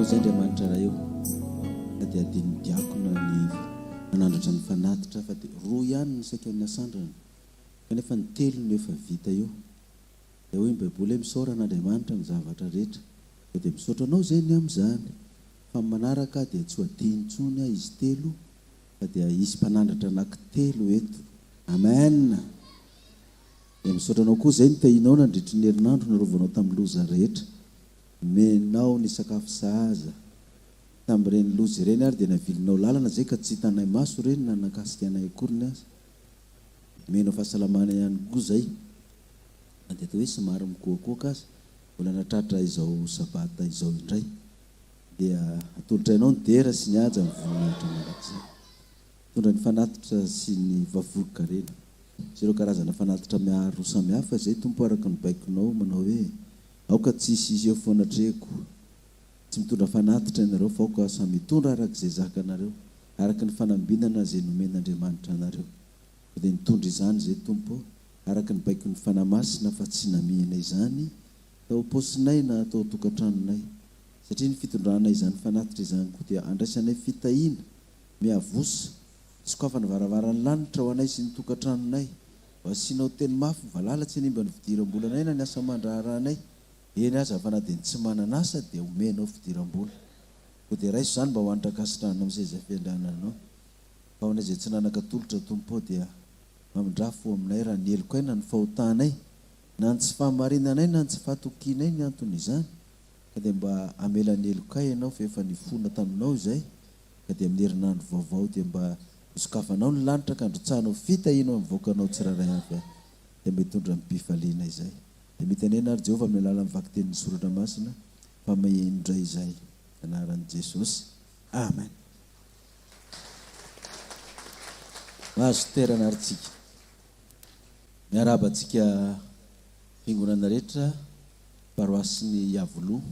zay Andriamanitra raha eo dia adiny diakona ny manandratra ny fanatitra fa dia roa ihany ny saika ny asandrana kanefa ny telo ny efa vita eo dia hoe ny baiboly hoe misaoran'Andriamanitra ny zavatra rehetra dia misaotra anao zay ny amin'izany fa manaraka dia tsy ho adiny intsony izy telo fa dia isy mpanandratra anankitelo eto. Amen. Dia misaotra anao koa zay ny tahinao nandritry ny herinandro narovanao tamin'ny loza rehetra, menao ny sakafo sahaza tamin'ireny loza ireny ary dia navilinao lalana zay ka tsy hitanay maso ireny na nakasika anay akoriny azy. Menao fahasalamana ihany koa zay dia atao hoe somary mikoakoaka azy mbola natratra izao sabata izao indray dia atolotra ianao ny dera sy ny haja mivoninahitra mandrakizay tondra ny fanatitra sy ny vavoloka reny sy ireo karazana fanatitra miaro samihafa zay tompo araka ny baikonao manao hoe aoka tsisy izy eo foanatreko tsy mitondra fanatitra ianareo fa aoka samy mitondra arak'izay zakanareo araka ny fanambinana zay nomen'Andriamanitra anareo dia nitondra izany zay tompo araka ny baiko ny fanamasina fa tsy namihana izany tao posinay na tao tokantranonay satria ny fitondranay izany fanatitra izany koa dia andraisanay fitahina miavosa sokafana varavaran'ny lanitra ho anay sy ny tokantranonay asianao teny mafy valala tsy hanimba ny fidiram-bolanay na ny asa mandraharanay eny aza fa na dia ny tsy mananasa dia omenao fidiram-bola ko dia raiso izany mba ho antra-kasitrahana amin'izay zay fiandrananao fa ho anay zay tsy nanakatolotra tompo dia mamindrafo aminay raha ny eloko aina ny fahotanay na ny tsy fahamarinanay na ny tsy fahatokinay ny antony izany ka dia mba amela ny elokay ianao fa efa nifona taminao izay ka dia amin'ny herinandro vaovao dia mba sokafanao ny lanitra ka androtsahanao fitahinao mivoakanao tsiraray avy dia mba hitondra mipifaliana izay dia mitanena ary Jehovah amin'ny alala mivaky tenin'ny soratra masina fa mahendray izay anaran'i Jesosy. Amen. Mahazo toerana ary tsika miarabantsika fiangonana rehetra paroasin'ny Iavoloha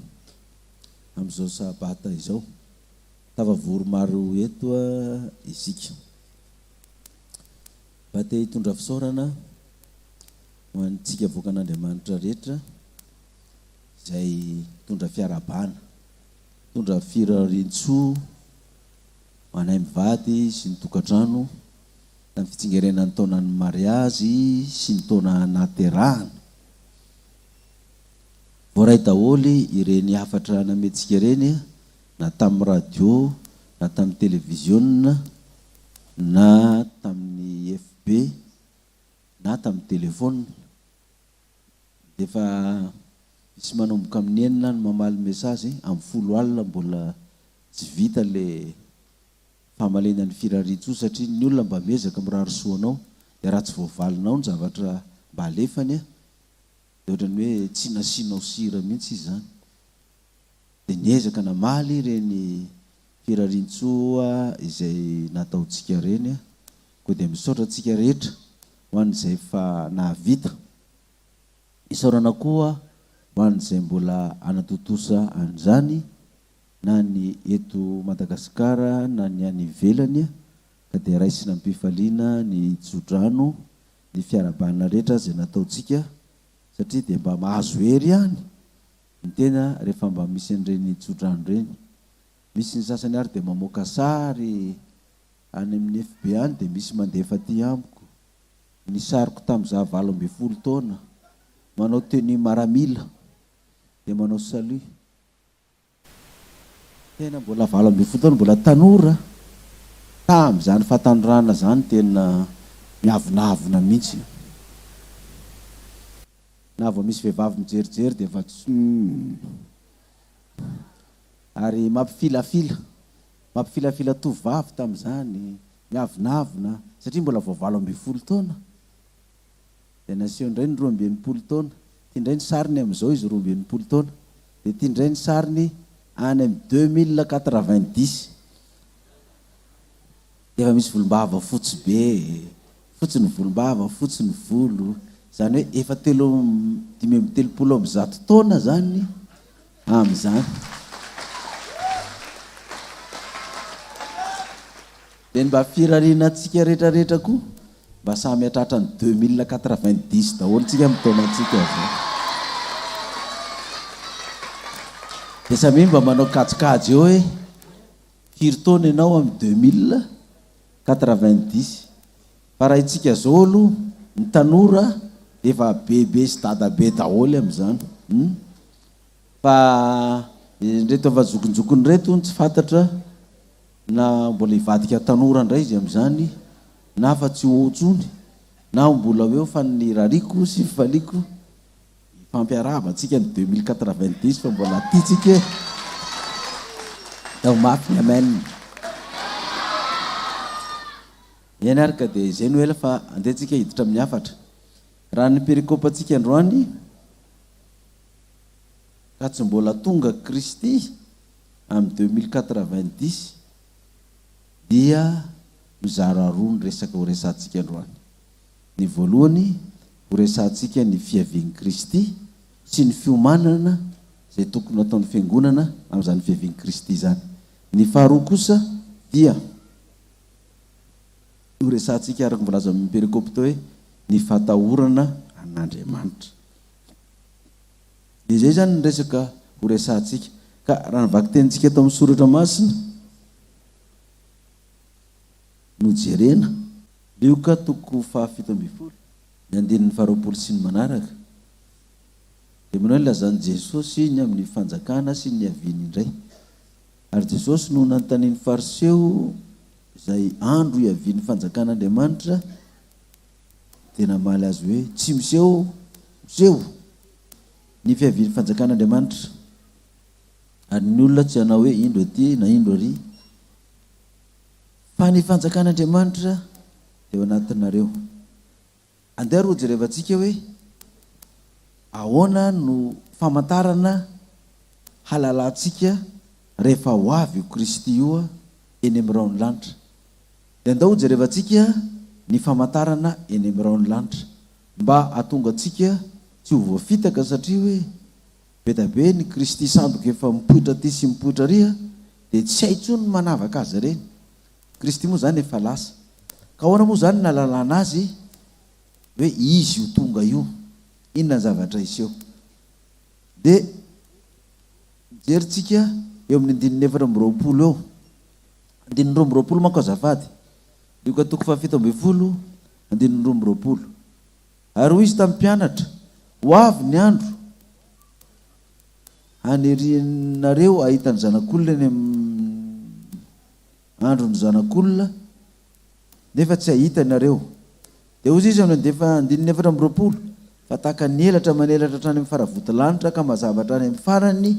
amin'izao sabata izao tavavory maro eto isika mba te hitondra fisaorana ho antsika voakan'Andriamanitra rehetra izay tondra fiarabana tondra firarintsoa ho anay mivady sy ny tokantrano tamin'ny fitsingerenan'ny taonan'ny mariazy sy ny taona naterahana voaray daholy ireny hafatra namentsika ireny na tamin'ny radio na tamin'ny televiziona na tamin'ny FB na tamin'ny telefona dia fa misy manomboka amin'ny enina ny mamaly mesazy amin'ny 10 alina mbola tsy vita le fahamalenan'ny firarintsoa satria ny olona mba mezaka mirarosoanao dia raha tsy voavalinao ny zavatra mba alefany dia ohatrany hoe tsy nasianao sira mihitsy izany dia niezaka namaly ireny firarintsoa izay nataontsika ireny koa dia misaotra antsika rehetra ho an'izay fa nahavita isaorana koa ho an'izay mbola anatotosa an'izany na ny eto Madagasikara na ny any ivelany ka dia raisina mipifaliana ny tsodrano ny fiarabana rehetra zay nataontsika satria dia mba mahazo hery ihany ny tena rehefa mba misy an'ireny tsodrano ireny. Misy ny sasany ary dia mamoaka sary any amin'ny FB any dia misy mandefa aty amiko ny sariko tamin'izaho 12 taona manao tenue maramila dia manao salut tena mbola 12 taona mbola tanora tamin'izany fahatandrona zany tena miavonavona mihitsy na vao misy vehivavy mijerijery dia efa ary mampifilafila tovavy tamin'izany miavonavona satria mbola vao 12 taona dia naseho indray ny 12 taona tia indray ny sariny amin'izao izy 12 taona dia tia indray ny sariny any amin'ny 2090 dia efa misy volombava fotsy be fotsy ny volombava fotsy ny volo izany hoe efa 530 taona zany amin'izany dia mba firariana antsika rehetrarehetra koa mba samy hatratra ny 2090 daholo tsika amin'ny taona antsika dia samy mba manao kajikajy eo hoe firy taona ianao amin'ny 2090 fa raha itsika zao aloha ny tanora efa bebe sy dadabe daholo amin'izany fa reto ava zokonjokony reto tsy fantatra na mbola hivadika tanora indray izy amin'izany na fa tsy hotsony na mbola hoe fa ny rariko sy fifaliko fampiarava antsika ny 2090 fa mbola atytsika tao mafy ny amen eny ary ka dia izay no ela fa andehantsika hiditra amin'ny hafatra raha ny perikôpa antsika androany ka tsy mbola tonga Kristy amin'ny 2090 dia mizara roa ny resaka ho resantsika androany. Ny voalohany ho resantsika ny fiavian'i Kristy sy ny fiomanana izay tokony ataon'ny fiangonana amin'izany fiavian'i Kristy zany. Ny faharoa kosa dia ho resantsika araka mivolaza amin'ny perikôpy tao hoe ny fatahorana an'Andriamanitra. Izay zany ny resaka ho resantsika ka raha nivaky tenintsika tao amin'ny soratra masina no jerena Luka 7:20 ny andinin'ny 20 sy ny manaraka dia manao ny lazan'i Jesosy ny amin'ny fanjakana sy ny haviany indray ary Jesosy no nanontanian'ny fariseo izay andro hiavian'ny fanjakan'Andriamanitra dia namaly azy hoe tsy miseho ny fiavian'ny fanjakan'Andriamanitra ary ny olona tsy hanao hoe indro aty na indro ary fa ny fanjakan'Andriamanitra dia anatinareo. Andeha roa jerevantsika hoe ahoana no famantarana halalantsika rehefa ho avy io Kristy io eny amin'ny raon'ny lanitra. Dia andao jerevantsika ny famantarana eny amin'ny raon'ny lanitra mba hahatonga antsika tsy ho voafitaka satria hoe be da be ny Kristy sandoka efa mipoitra aty sy mipoitra aria dia tsy hay intsony manavaka azy ireny. Kristy moa zany efa lasa ka ahoana moa zany nalalana azy hoe izy io tonga io inona ny zavatra iseho dia mijeritsika eo amin'ny 9:20 eo 9:20 manko azafady Luka 7:20 9:20 ary hoy izy tamin'ny mpianatra ho avy ny andro hanerinareo ahita ny zanak'olona eny andro ny zanak'olona nefa tsy ahita nareo dia hozy izy amin'ny 9:20 fa tahaka ny elatra manelatra hatrany amin'ny faravodilanitra ka mazava hatrany amin'ny farany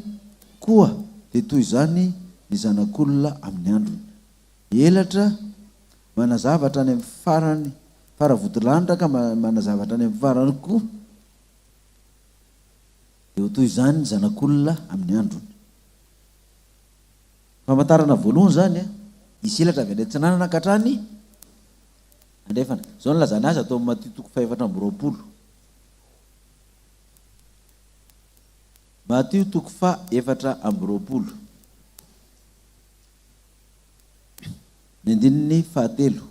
koa dia toy izany ny zanak'olona amin'ny androny. Elatra manazava hatrany amin'ny farany faravodilanitra ka manazava hatrany amin'ny farany koa dia toy izany ny zanak'olona amin'ny androny. Famantarana voalohany zany isy elatra avy any antsinanana ka hatrany andrefana. Zao ny lazana azy atao Matthieu 4:20. Matthieu 4:20 ny andininy 7.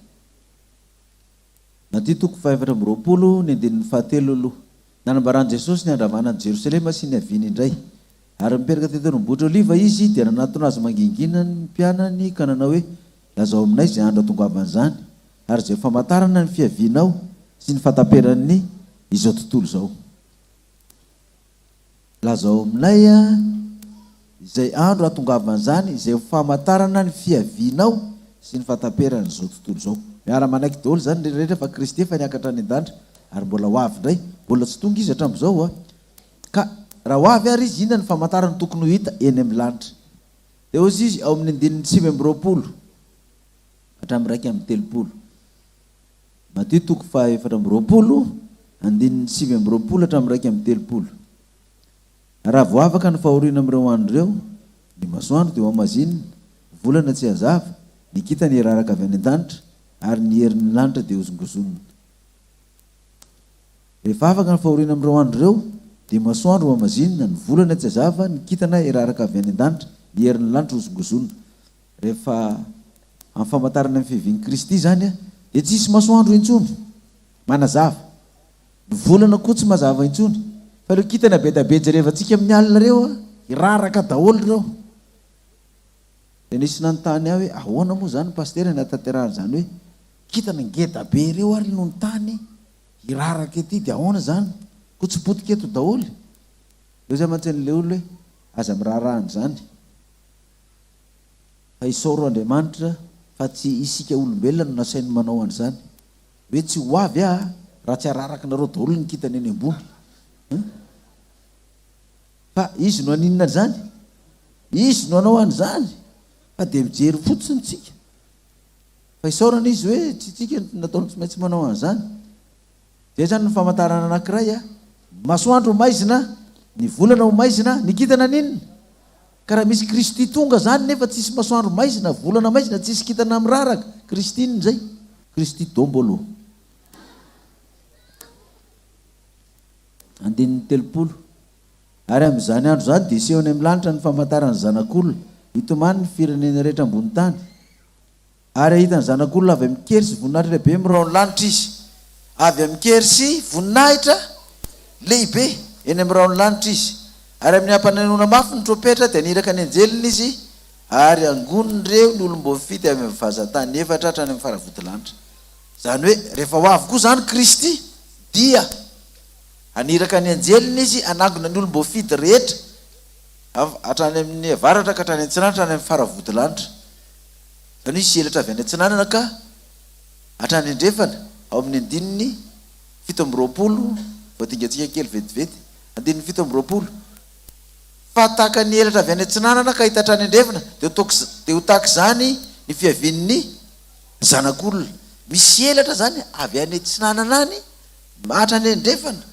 Matthieu 4:20 ny andininy 7 aloha. Nanambaran'i Jesosy ny andravanan'i Jerosalema sy ny haviany indray ary mipetraka teto ambonitra oliva izy dia nanatona azy mangingina ny mpianany ka nanao hoe lazao aminay izay andro atongavan'izany ary izay famantarana ny fiavianao sy ny fataperany izao tontolo izao. Lazao aminay izay andro atongavan'izany izay famantarana ny fiavianao sy ny fataperany izao tontolo izao. Miara-manaiky daholo zany rehetra fa Kristy efa niakatra any an-danitra ary mbola ho avy indray, mbola tsy tonga izy hatramin'izao ka raha ho avy ary izy inona ny famantarana tokony ho hita eny amin'ny lanitra. Dia ozy izy ao amin'ny andininy 5:20 hatramin'ny 1:30. Matthieu 4:20 andininy 5:20 hatramin'ny 1:30. Raha vo afaka ny fahoriana amin'ireo andro ireo ny masoandro dia ho amazinina, volana tsy hazava, ny kitana hiraraka avy any an-danitra ary ny herin'ny lanitra dia hozongozonina. Rehefa afaka ny fahoriana amin'ireo andro ireo dia masoandro ho amazinina, ny volana tsy hazava, ny kitana hiraraka avy any an-danitra, ny herin'ny lanitra hozongozonina. Rehefa amin'ny famantarana amin'ny fiavian'i Kristy zany dia tsisy masoandro intsony manazava, ny volana koa tsy mazava intsony fa ireo kitana be da be jerevantsika amin'ny alina ireo iraraka daholo reo. Dia nisy nanontany aho hoe ahoana moa zany paster natanterahany zany hoe kitana ngeda be reo ary noho ny tany iraraka ety dia ahoana zany ko tsy potika eto daholo. Eo zay mantsen'le olo hoe aza mirarahany zany fa isaoro Andriamanitra fa tsy isika olombelona no nasainy manao an'izany hoe tsy ho avy raha tsy araraka nareo daholo ny kitana eny ambony. Fa izy no aninona zany, izy no anao an'izany fa dia mijery fotsiny tsika fa isaorana izy hoe tsy tsika nataony tsy maintsy manao an'izany. Zay zany ny famantarana anankiray masoandro ho maizina, ny volana ho maizina, ny kitana ninona. Ka raha misy Kristy tonga zany nefa tsisy masoandro maizina, volana maizina, tsisy kitana miraraka, Kristy inona zay? Kristy dombolo. 130. Ary amin'izany andro zany dia isehony amin'ny lanitra ny famantarany zanak'olona hitomany ny firenena rehetra ambony tany. Ary ahitany zanak'olona avy amin'ny kery sy voninahitra lehibe mirao ny lanitra izy. Avy amin'ny kery sy voninahitra lehibe eny amin'ny rao ny lanitra izy. Ary amin'ny ampanenona mafy ny trompetra dia niraka ny anjeliny izy ary angonon'ireo ny olom-bofity avy amin'ny vazantany efatra hatrany amin'ny faravodilanitra. Zany hoe rehefa ho avy koa zany Kristy dia aniraka ny anjeliny izy anangona ny olom-bofity rehetra hatrany amin'ny avaratra ka hatrany antsinana hatrany amin'ny faravodilanitra. Zany hoe selatra avy any antsinanana ka hatrany andrefana ao amin'ny 7:20 voatingatsika kely vetivety 7:20 fa tahaka ny elatra avy any antsinanana ka hita hatrany andrefana dia ho tahaka zany ny fiavin'ny zanak'olona. Misy elatra zany avy any antsinanana any hatrany andrefana.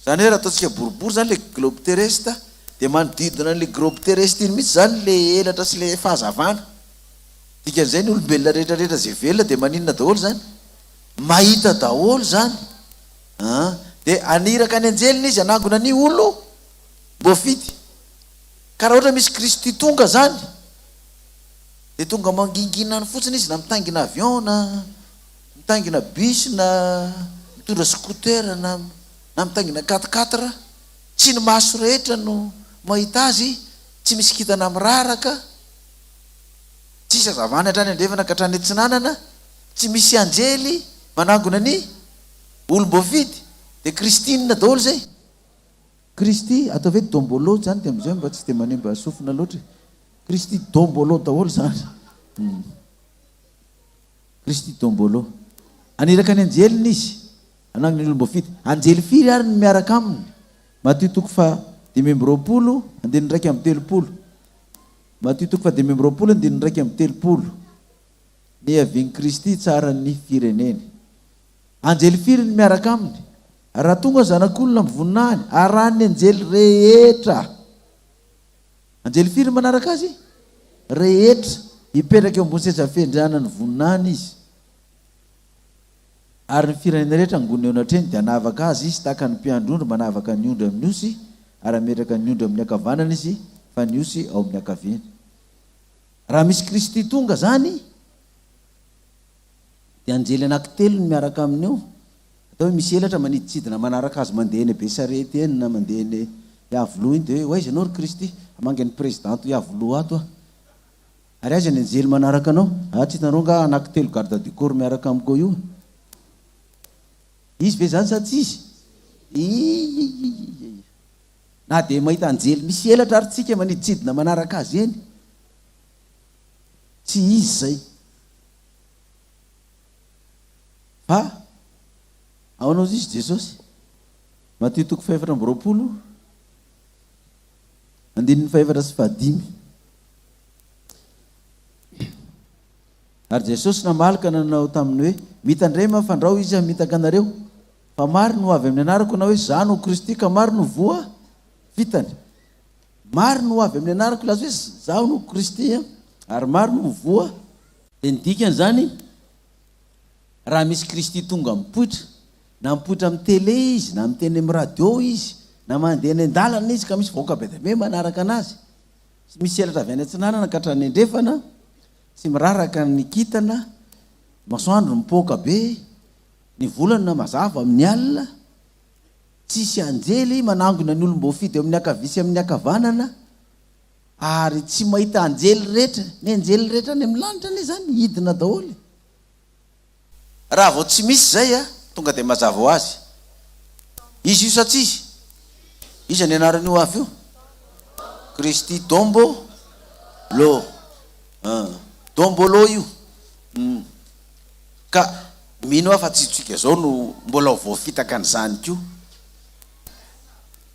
Zany hoe raha ataontsika boribory zany le globe terrestre dia manodidina le globe terrestre iny mihitsy zany le elatra sy le fahazavana. Dikan'izay ny olombelona rehetrarehetra zay velona dia maninona daholo zany? Mahita daholo zany. Dia aniraka ny anjeliny izy anangona ny olo bofity. Ka raha ohatra misy Kristy tonga zany dia tonga manginginany fotsiny izy na mitangina avion na mitangina bus na mitondra scooter na mitangina 4x4 tsy ny maso rehetra no mahita azy, tsy misy kitana miraraka, tsisy azavana hatrany andrefana ka hatrany antsinanana, tsy misy anjely manangona ny olom-bofity. Dia Kristy inona daholo zay? Kristy atao hoe dombolo zany dia am'izay mba tsy dia manemba sofina loatra. Kristy dombolo daholo zany. Kristy dombolo. Aniraka ny anjeliny izy anangona ny olom-bofity. Anjely firy ary ny miaraka aminy. Matio 5:20, 1:30. Matio 5:20, 1:30. Ny avian'i Kristy tsara ny fireneny. Anjely firy ny miaraka aminy. Raha tonga zanak'olona mivoninahiny arahany anjely rehetra. Anjely firy manaraka azy? Rehetra. Hipetraka eo ambony seza fendrihana ny voninahiny izy. Ary ny firenena rehetra angonina eo anatreny dia hanavaka azy izy tahaka ny mpiandrondro manavaka ny ondry amin'ny osy ary ametraka ny ondry amin'ny ankavanana izy fa ny osy ao amin'ny ankaviany. Raha misy Kristy tonga zany dia anjely anankitelo ny miaraka aminy eo. Atao hoe misy elatra maniditsidina manaraka azy mandeha eny Besarety eny na mandeha eny Iavoloha iny dia hoe aiza anao ry Kristy? Hamangy ny présidente Iavoloha ato ary aiza ny anjely manaraka anao? Tsy hitanao nga anankitelo garde du corps miaraka amiko io. Izy ve zany sa tsy izy? Na dia mahita anjely misy elatra ary tsika maniditsidina manaraka azy eny, tsy izy zay. Fa ao anao izy Jesosy. Matio 5:20, 5:15. Ary Jesosy namalaka nanao taminy hoe mitandrema fandrao izy mitaka anareo fa maro no avy amin'ny anarako na hoe za no Kristy ka maro no voa vitany. Maro no avy amin'ny anarako laza hoe zaho no Kristy ary maro no voa. Dia ny dikany zany raha misy Kristy tonga mipoitra na mipoitra amin'ny tele izy na miteny amin'ny radio izy na mandeha any an-dalana izy ka misy vahoaka be dia be manaraka anazy, sy misy elatra avy any antsinanana ka hatrany andrefana, tsy miraraka ny kitana, masoandro mipoaka be, ny volana mazava amin'ny alina, tsisy anjely manangona ny olom-bofity eo amin'ny akavia sy amin'ny akavanana, ary tsy mahita anjely rehetra, ny anjely rehetra ny amin'ny lanitra le zany hidina daholy. Raha vao tsy misy zay a tonga de mazava ho azy. Izy io sa tsy izy? Iza ny anaran'io avy io? Kristy Dombo Lo. Dombolo io. Ka mino aho fa tsy tsika zao no mbola voafitaka an'izany ko.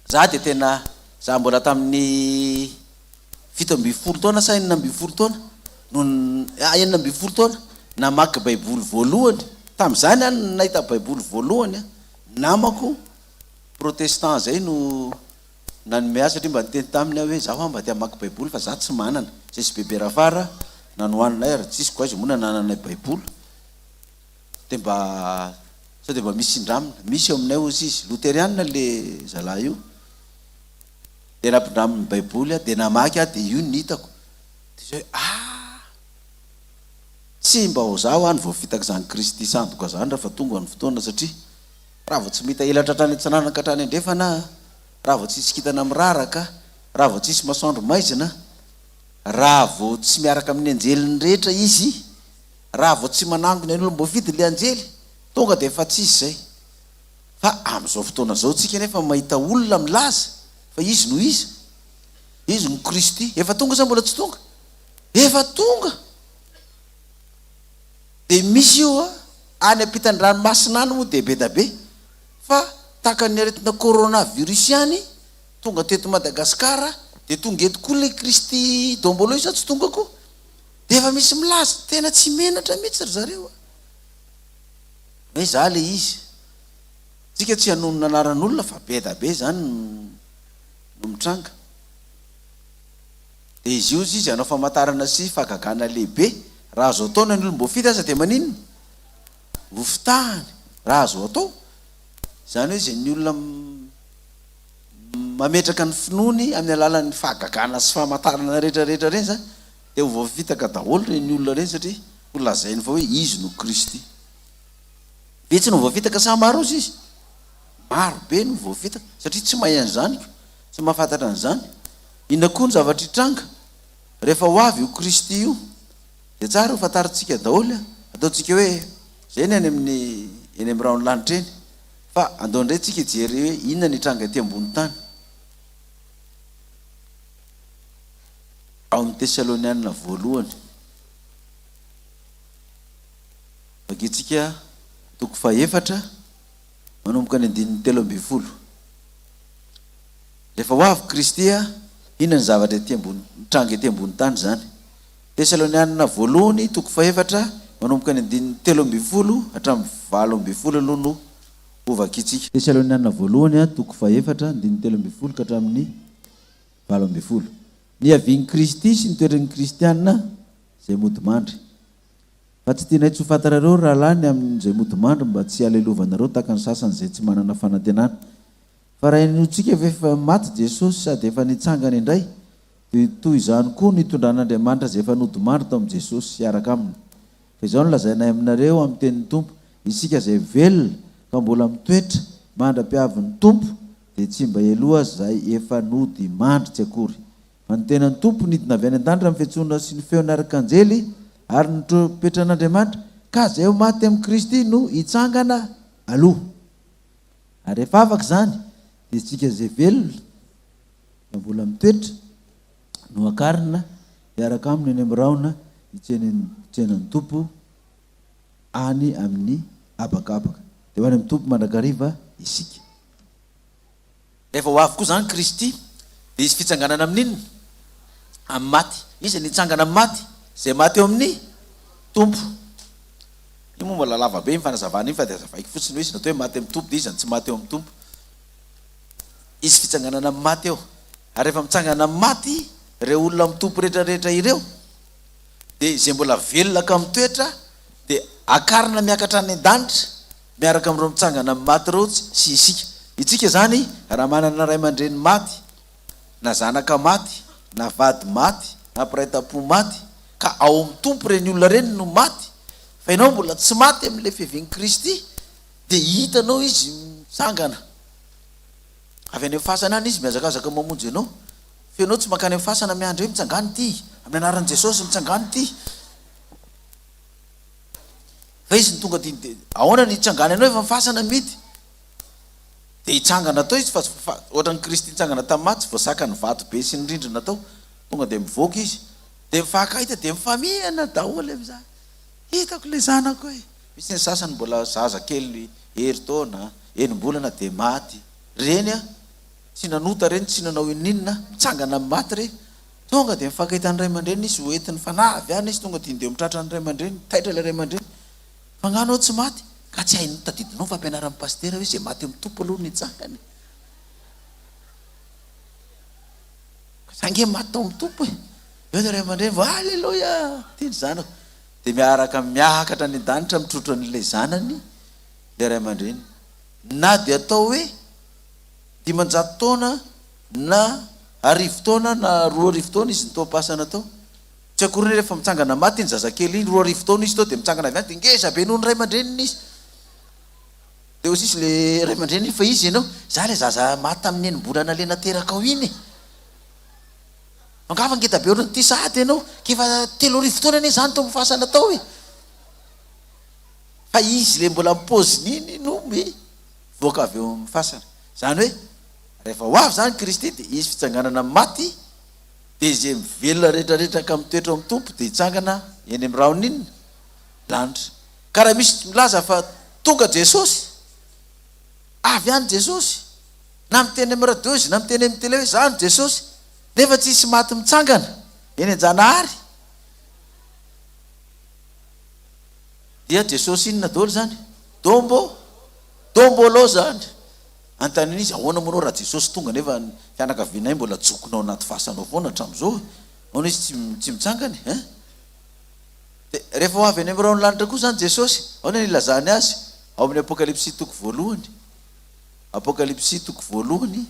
Za de tena za mbola tamin'ny 17 taona sa 19 taona no 19 taona namaky baiboly voalohany. Tamin'izany a nahita baiboly voalohany a namako protestant zay no nanome azy satria mba niteny taminy aho hoe zaho mba tia mamaky baiboly fa za tsy manana. Sisy bebe rafara nanohanina ary tsisy koa izy mona nananay baiboly. De mba sao de mba misy indramina. Misy eo aminay ozy izy loterianina le zalahy io. De nampindraminy baiboly de namaky de io ny hitako. De zay tsy mba ho zaho any voafitaka zany Kristy sandoka zany raha fa tonga ny fotoana satria raha vao tsy mita elatra hatrany antsanana ka hatrany andrefana, raha vao tsisy kitana miraraka, raha vao tsisy masoandro maizina, raha vao tsy miaraka amin'ny anjeliny rehetra izy, raha vao tsy manangona ny olom-boafidy le anjely, tonga de efa tsisy zay. Fa am'izao fotoana zao tsika nefa mahita olona milaza fa izy no izy no Kristy. Efa tonga sa mbola tsy tonga? Efa tonga. De misy io any ampitany ranomasina any moa de be da be fa taka ny aretina coronavirus ihany tonga teto Madagasikara de tonga eto koa le Kristy Dombolo sa tsy tonga koa. De efa misy milaza tena tsy menatra mihitsy ry zareo. Hoe za le izy. Tsika tsy hanono anaran'olona fa be da be zany no mitranga. De izy io izy anao famantarana sy fagagana lehibe. Raha azo atao ny olom-boafity aza de maninona? Ho fitahany. Raha azo atao. Zany hoe zay ny olona mametraka ny finoany amin'ny alalan'ny fahagagana sy famantarana rehetrarehetra reny zany de ho voafitaka daholo reny olona reny satria ho lazainy fa hoe izy no Kristy. Vetsy no voafitaka sa maro izy izy? Maro be no voafitaka satria tsy mahay an'izany, tsy mahafantatra an'izany. Inona koa ny zavatra hitranga rehefa ho avy io Kristy io de tsara ho fantaritsika daholo ataotsika hoe zay ny any amin'ny rano lanitra eny fa andao indray tsika jery hoe inona ny hitranga aty ambony tany. Ao amin'ny Tesalonianina voalohany vakitsika 4 manomboka ny 13. Rehefa ho avy Kristy inona ny zavatra aty ambony tranga aty ambony tany zany. Tesalonianina voalohany 4 manomboka ny 13 hatramin'ny 20 aloha no ovakitsika. Tesalonianina voalohany 4 13 ka hatramin'ny 20. Ny avian'ny Kristy sy ny toeran'ny kristianina zay modimandry. Fa tsy tianay tsy ho fantarareo rahalahy ny amin'izay modimandry mba tsy alelovanareo tahaka ny sasany zay tsy manana fanantenana. Fa raha inotsika efa maty Jesosy sady efa nitsangana indray de toy izany koa ny tondran'Andriamanitra zay efa nodimandry tao amin'i Jesosy hiaraka aminy. Fa izao no lazainay aminareo amin'ny tenin'ny Tompo, isika zay velona ka mbola mitoetra mandra-piavin'ny Tompo de tsy mba eloha zay efa nodimandry tsy akory. Fa ny tenan'ny Tompo nidina avy any an-danitra amin'ny fiantsoana sy ny feon'ny arkanjely ary ny trompetran'Andriamanitra ka zay ho maty amin'ny Kristy no hitsangana aloha. Ary efa afaka zany de tsika zay velona ka mbola mitoetra no akarina hiaraka aminy any amin'ny raona hitsenan'ny Tompo any amin'ny abakabaka. De ho any amin'ny Tompo mandrakariva isika. Rehefa ho avy koa zany Kristy de izy fitsanganana amin'inona? Amin'ny maty. Izy nitsangana amin'ny maty zay maty eo amin'ny Tompo. Io moa mbola lava be mifanazavana iny fa de azavaiko fotsiny hoe izy natao hoe maty amin'ny Tompo de izy tsy maty eo amin'ny Tompo. Izy fitsanganana amin'ny maty eo. Ary rehefa mitsangana amin'ny maty ireo olona mitompo rehetrarehetra ireo de zay mbola velona ka mitoetra de akarina miakatra any an-danitra miaraka amin'ireo mitsangana amin'ny maty ireo sy isika. Itsika zany raha manana ray aman-dreny maty, na zanaka maty, na vady maty, na mpiray-tam-po maty ka ao amin'ny Tompo reny olona reny no maty, fa ianao mbola tsy maty amin'ilay fiavian'i Kristy de hitanao izy mitsangana avy any amin'ny fasana any izy mihazakazaka mamonjy ianao Fenao tsy makany amin'ny fasana miandry hoe mitsangany ity, amin'ny anaran'i Jesosy mitsangany ity. Fa izy ny tonga ahoana ny hitsangany anao efa mifasana midy. Dia hitsangana tao izy fa ohatran'ny Kristy hitsangana tamin'ny maty, tsy voasaka ny vato be sy ny rindrina tao. Tonga dia mivoaka izy. Dia mifankahita dia mifamihana daholo amin'izany. Hitako ilay zanako hoe. Misy ny sasany mbola zaza kely herintaona, enim-bolana dia maty. Reny tsy nanota reny, tsy nanao ininona, mitsangana amin'ny maty reny. Tonga dia mifankahita ny ray aman-dreny izy ho entin'ny fanavy ihany izy tonga dia indeo mitratra ny ray aman-dreny, taitra ilay ray aman-dreny. Fa ngano tsy maty, ka tsy hainy tadidinao fampianaran'ny pastera hoe izay maty amin'ny tompo aloha nitsangany. Sange maty tao amin'ny tompo e. Eo dia ray aman-dreny vo alleloia teny zanako. Dia miaraka miakatra ny danitra mitrotro an'ilay zanany ilay ray aman-dreny. Na dia atao hoe 500 taona na 1000 taona na 2000 taona izy nitoapasana tao. Tsy akory ny rehefa mitsangana maty ny zazakely iny 2000 taona izy tao dia mitsangana avy any dia ngeza be noho ny ray aman-dreniny izy. Dia osy izy le ray aman-dreniny fa izy ianao za le zaza maty tamin'ny enim-bolana le nateraka ao iny. Angava ngeda be ohatrany ty sady ianao kefa 3000 taona anie zany tao mifasana tao e. Fa izy le mbola mipôzin'iny no mivoaka avy eo mifasana. Zany hoe rehefa ho avy zany Kristy dia izy fitsanganana maty dia izay mivelona rehetrarehetra ka mitoetra amin'ny tompo dia hitsangana eny amin'ny rahoninna lanitra. Ka raha misy milaza fa tonga Jesosy, avy any Jesosy, na miteny amin'ny radio izy na miteny amin'ny tele hoe zany Jesosy, nefa tsisy maty mitsangana eny an-Janahary, dia Jesosy inona daholo zany? Tombolo zany. Antaniny izy ahoana moa raha Jesosy tonga nefa ny fianakavianay mbola tsokonao anaty fasanao foana hatramin'izao. Ahoana izy tsy mitsangany? Dia rehefa ho avy any amin'ny raony lanitra koa zany Jesosy, ahoana ny ilazany azy? Ao amin'ny Apokalipsy toko voalohany. Apokalipsy toko voalohany.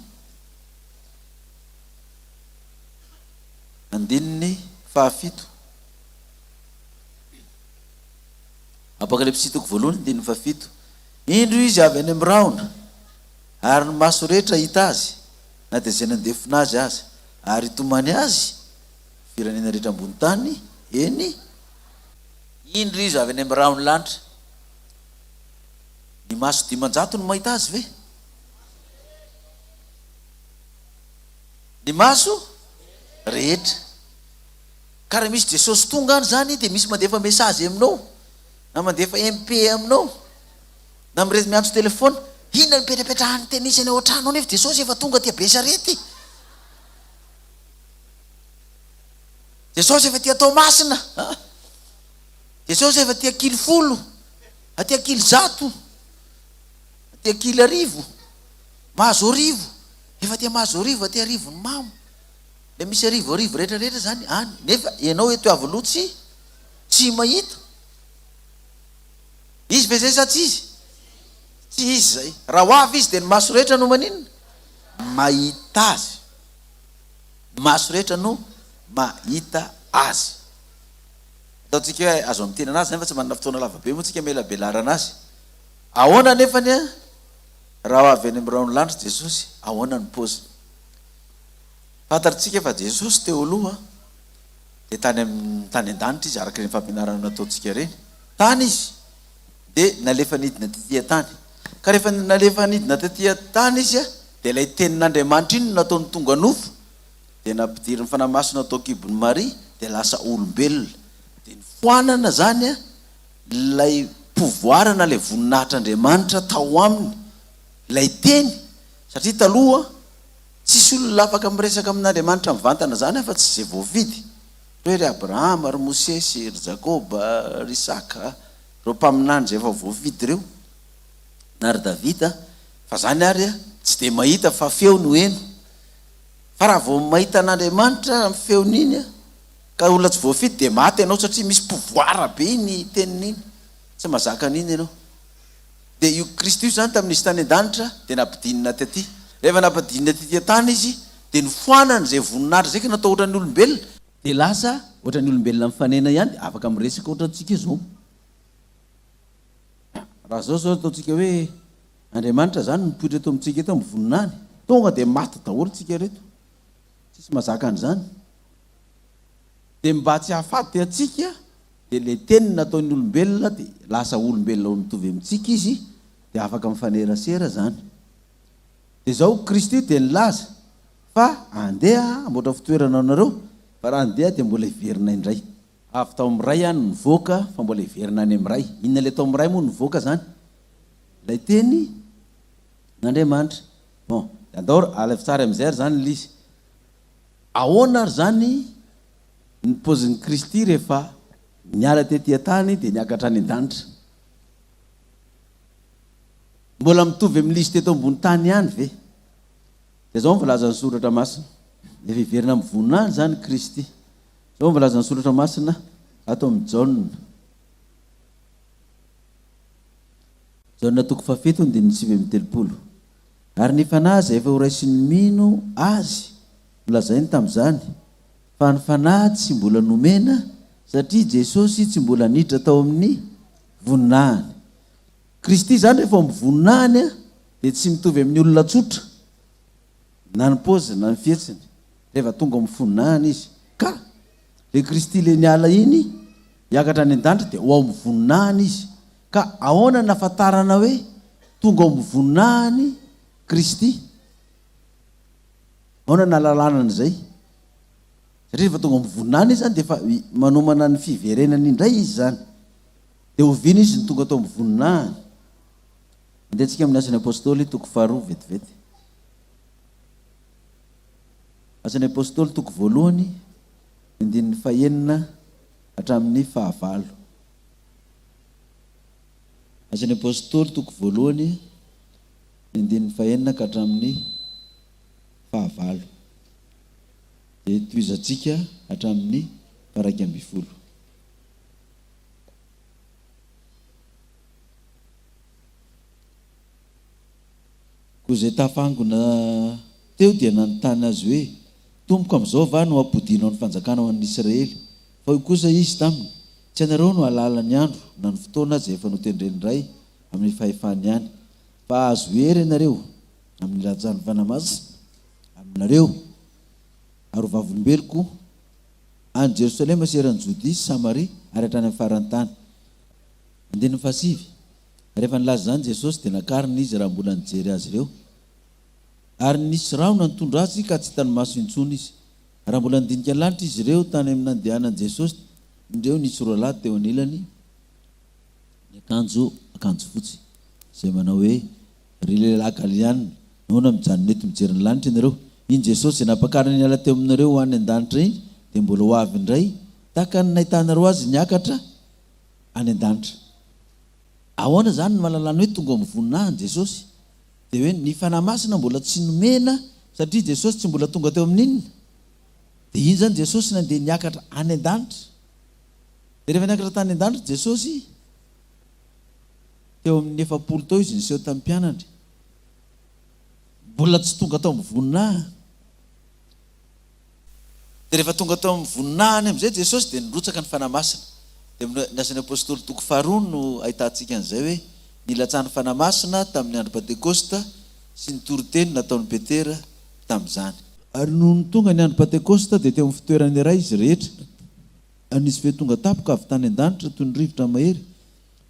Andininy 7. Apokalipsy toko voalohany andininy 7. Indro izy avy any amin'ny raona, ary ny maso rehetra hita azy, na dia izay nandefina azy aza, ary hitomany azy firenena rehetra ambony tany eny. Indro izy avy any amin'ny raony lanitra. Ny maso 500 no mahita azy ve? Ny maso rehetra. Ka raha misy Jesosy tonga any zany dia misy mandefa mesazy aminao, na mandefa MP aminao, na miantso telefona, inona ny petrapetrahany tenisany ao an-trano nefa Jesosy efa tonga tia Besarety. Jesosy efa tia Tomasina. Jesosy efa tia kily 10, atia kily 100, atia kily 1000, mahazo 1000, efa tia mahazo 1000, atia 1000 ny mamo. Le misy 1000 rehetrarehetra zany any, nefa ianao eto avaloha tsy mahita. Izy ve zay sa tsy izy? Tsy izy zay. Raha ho avy izy dia ny maso rehetra no maninona? Mahita azy. Maso rehetra no mahita azy. Ataontsika hoe azo amin'ny tena anazy, nefa tsy manana fotoana lava be moa tsika mela belarana azy. Ahoana nefany raha ho avy any amin'ny raony lanitra Jesosy, ahoana ny paoziny? Fantatritsika fa Jesosy teo aloha dia tany an-danitra izy araka ny fampianarana nataontsika reny. Tany izy dia nalefa nidina tetỳ tany. Ka rehefa nalefa nidina tetỳ tany izy dia ilay tenin'Andriamanitra iny nataony tonga nofo dia nampidiry ny fanahy-maso natao kibon'ny Maria dia lasa olombelona. Dia nifoanana zany ilay pouvoirana ilay voninahitr'Andriamanitra tao aminy, ilay teny. Satria taloha tsisy olona afaka miresaka amin'Andriamanitra mivantana zany fa tsy izay voavidy. Hoe ry Abrahama, ry Mosesy, ry Jakoba, ry Isaka, reo mpaminany zay efa voavidy reo, na ry Davida, fa zany ary tsy dia mahita fa feo no heno. Fa raha vao mahita an'Andriamanitra amin'ny feon'iny ka olona tsy voafidy dia maty ianao satria misy pouvoir be iny tenin'iny. Tsy mahazaka an'iny ianao. Dia io Kristy io zany tamin'izy tany an-danitra dia nampidinina tetỳ. Rehefa nampidinina tetỳ tany izy dia nifoanana izay voninahitra zay ka natao ohatran'ny olombelona. Dia lasa ohatran'ny olombelona mifanena ihany, afaka miresaka ohatrantsika izao. Raha zao ataontsika hoe Andriamanitra zany nipoitra eto amintsika eto amin'ny voninahiny, tonga dia maty daholo tsika reto. tsisy mazaka an'izany. Dia mba tsy hahafaty atsika, dia le teny nataon'ny olombelona dia lasa olombelona ho mitovy amintsika izy, dia afaka mifanerasera zany. Dia izao Kristy dia nilaza fa andeha amboatra fitoerana anareo, fa raha andeha dia mbola hiverina indray. Avy tao amin'ny ray any nivoaka fa mbola hiverina any amin'ny ray. Inona ilay tao amin'ny ray moa nivoaka zany? Ilay teny n'Andriamanitra. Bon, andao alefy tsara amin'izay ary zany lizy. Ahoana ary zany ny paozin'ny Kristy rehefa niala tetỳ tany dia niakatra any an-danitra? Mbola mitovy amin'izy teto ambony tany ihany ve? Dia izao mivolaza ny soratra masina. Efa hiverina amin'ny voninahitra zany Kristy. Izao mivolaza ny soratra masina ato amin'ny Jaona. Jaona 7:9-10. Ary ny fanahy izay efa horaisin'ny mino azy nolazainy tamin'izany, fa ny fanahy tsy mbola nomena satria Jesosy tsy mbola niditra tao amin'ny voninahiny. Kristy zany rehefa mivoninahiny dia tsy mitovy amin'ny olona tsotra, na ny paozy na ny fihetsiny, rehefa tonga amin'ny voninahiny izy. Ka le Kristy le niala iny hiakatra any an-danitra dia ho ao amin'ny voninahiny izy. Ka ahoana nahafantarana hoe tonga ao amin'ny voninahiny Kristy? Ahoana nahalalana an'izay? Satria rehefa tonga amin'ny voninahiny izy zany dia efa manomana ny fiverenany indray izy zany. Dia oviana izy ny tonga tao amin'ny voninahiny. Andehantsika amin'ny Asan'ny Apôstôly 2 vetivety. Asan'ny Apôstôly 2 hatramin'ny 9. Asan'ny Apôstôly 2 hatramin'ny 9. Dia toizantsika hatramin'ny 11. Koa izay tafangona teo dia nanontany azy hoe, Tompoko, amin'izao va no ampodinao ny fanjakana ho an'ny Israely? Fa io kosa izy taminy, tsy anareo no halala ny andro na ny fotoana izay efa notendreny iray amin'ny fahefany ihany, fa azo hery ianareo amin'ny lajan'ny fanamasina aminareo ary ho vavolombeloko any Jerosalema sy eran'ny Jodia sy Samaria ary hatrany amin'ny faran'ny tany. 7. Rehefa nilaza zany Jesosy dia nakarina izy raha mbola nijery azy ireo. Ary nisy rahona nitondra azy ka tsy hitany maso intsony izy. Raha mbola nidinika lanitra izy ireo tany amin'ny nandehanan'i Jesosy, indreo nisy roa lahy teo anilany, ny akanjo fotsy, izay manao hoe ry lehilahy Galiana, nahoana mijanona eto mijery ny lanitra ianareo? Iny Jesosy izay nampakarina niala teo aminareo ho any an-danitra iny dia mbola ho avy indray tahaka ny nahitanareo azy niakatra any an-danitra. Ahoana zany ny mahalalana hoe tonga amin'ny voninahiny Jesosy? Dia hoe ny fanahy masina mbola tsy nomena satria Jesosy tsy mbola tonga teo amin'inona. Dia iny zany Jesosy nandeha niakatra any an-danitra. Dia rehefa niakatra tany an-danitra Jesosy, teo amin'ny 70 tao izy niseho tamin'ny mpianatra, mbola tsy tonga tao amin'ny voninahiny. Dia rehefa tonga tao amin'ny voninahiny amin'izay Jesosy dia nirotsaka ny fanahy masina. Dia ny Asan'ny Apôstôly 2 no ahitantsika an'izay hoe nilatsan'ny fanahy masina tamin'ny andro Pentekosta sy ny toriteny nataon'i Petera tamin'izany. Ary noho ny tonga ny andro Pentekosta dia teo amin'ny fitoerany iray izy rehetra. Anisy fe tonga tapoka avy tany an-danitra toy ny rivotra mahery,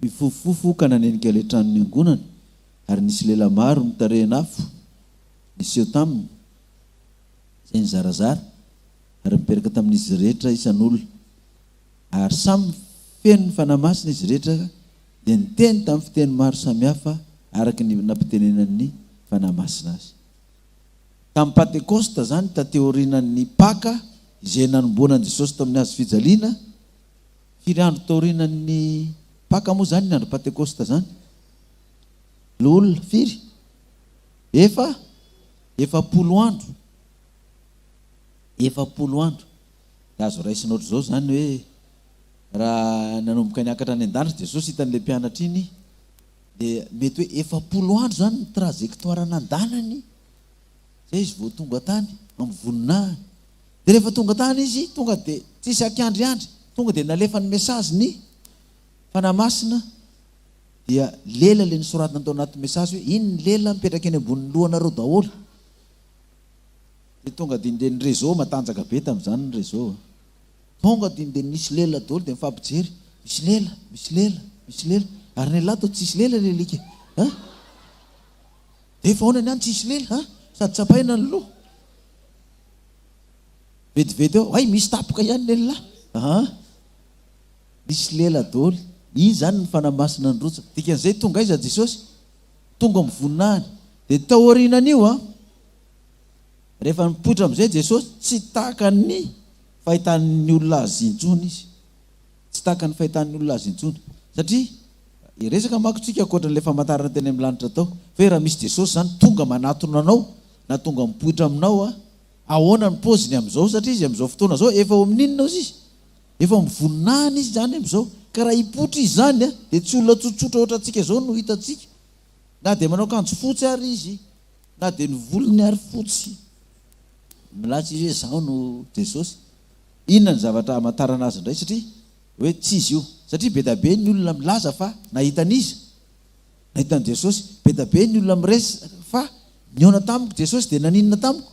mifofofofo ka nanenika ilay tranon'ny angonana, ary nisy lehilahy maro mitarehina afo niseho taminy, izay nizarazara ary miperaka tamin'izy rehetra isan'olona. Ary samy feno ny fanahy masina izy rehetra dia niteny tamin'ny fiteny maro samihafa araka ny nampitenenan'ny fanahy masina azy. Tamin'ny Pentekosta zany, tateorinan'ny Paka izay nanomboanan'i Jesosy tamin'ny hazo fijaliana. Firy andro taorinan'ny Paka moa zany ny andro Pentekosta zany? Lolona firy? 70 andro. 70 andro. Dia azo raisina ohatr' izao zany hoe raha nanomboka niakatra any an-danitra Jesosy hitan'ilay mpianatra iny, dia mety hoe 70 andro zany ny trajectoire nandanany zay izy vao tonga tany amin'ny voninahiny. Dia rehefa tonga tany izy, tonga dia tsisy akiandriandry, tonga dia nalefa ny mesazy ny fanahy masina. Dia lela ilay nisoratana tao anaty mesazy hoe iny ny lela mipetraka eny ambonin'ny lohanareo daholo. De tonga de indeny réseau matanjaka be tamin'izany ny réseau. Tonga de indeny misy lela daholo de mifampijery. Misy lela, misy lela, misy lela. Ary ny lato tsisy lela le lika. Ha? De efa ahoana niany tsisy lela, ha? Sady tsapaina ny loha. Vetivety eo, ay misy tapoka ihany lela. Ha? Misy lela daholo. Iny zany ny fanamasina ny rotsaka. Dikan'izay tonga aiza Jesosy? Tonga mivoninahiny. De tao aorianan'io rehefa mipoitra am'izay Jesosy tsy tahaka ny fahitan'ny olona azy intsony izy. Tsy tahaka ny fahitan'ny olona azy intsony. Satria resaka makotsika ankoatran'ilay famantarana teny amin'ny lanitra tao. Fa raha misy Jesosy zany tonga manatona anao na tonga mipoitra aminao ahoana ny paoziny am'izao satria izy am'izao fotoana zao efa ao amin'inona izy. Efa mivoninahiny izy zany am'izao. Ka raha hipoitra izy zany de tsy olona tsotsotra ohatra antsika zao no hitantsika. Na de manao akanjo fotsy ary izy, na de ny volony ary fotsy. Milatsy izy hoe zao no Jesosy. Inona ny zavatra hamantarana azy indray satria hoe tsy izy io. Satria be da be ny olona milaza fa nahitan'izy. Nahitan'i Jesosy. Be da be ny olona miresaka fa niona tamiko Jesosy de naninona tamiko?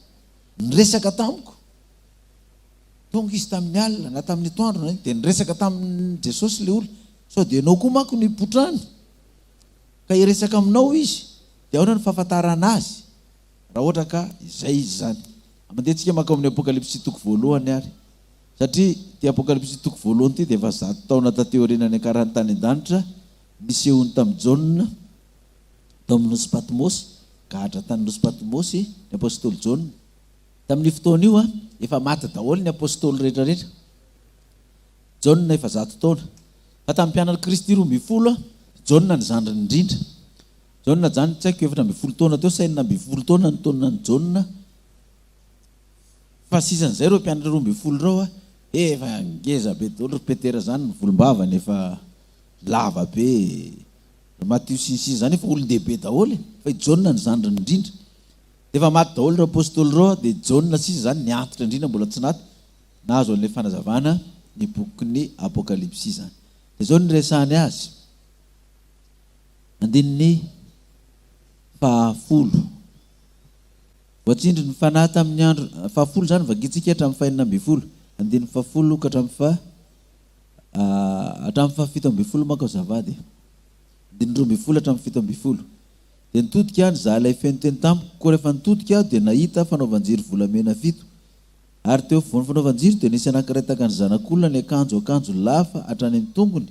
Niresaka tamiko. Tonga izy tamin'ny alina na tamin'ny atoandro de niresaka tamin'ny Jesosy le olona. Sao de anao koa manko ny potrany. Ka hiresaka aminao izy. De ahoana ny fahafantarana azy? Raha ohatra ka izay izy zany. Amandehantsika makao amin'ny Apokalipsy toko voalohany ary. Satria ty Apokalipsy toko voalohany ty de efa 100 taona tateo aorianany ankarany tany an-danitra nisehony tamin'ny Jaona tao amin'ny nosy Patmos ka hatra tany nosy Patmos ny apôstôly Jaona. Tamin'ny fotoana io efa maty daholo ny apôstôly rehetrarehetra. Jaona efa 100 taona. Fa tamin'ny mpianatra Kristy 12 Jaona ny zandriny indrindra. Jaona zany tsy haiko efatra 12 taona teo sa 9 taona ny taona ny Jaona. Fa sisan'izay ireo mpianatra 12 reo efa ngeza be daholo Petera zany ny volombavany efa lava be. Matio sisi zany efa olon-dehibe daholo fa Jaona ny zandriny indrindra. Efa maty daholo ireo apôstôly reo de Jaona sisa zany niantitra indrindra mbola tsy naty nahazo an'ilay fanazavana ny bokin'ny Apokalipsy zany. De zao ny resahany azy. Andininy 10. Voatsindry ny fanahy tamin'ny andro 10 zany vakitsika hatramin'ny 12. Andininy 10 ka hatramin'ny 17 manko azavady. Andininy 12 hatramin'ny 17. De nitodika ny zahalay feno teny tamiko, koa rehefa nitodika de nahita fanaovan-jiro volamena 7. Ary teo afovoan'ny fanaovan-jiro de nisy anankiray tahaka ny zanak'olona ny akanjo lafa hatrany amin'ny tongony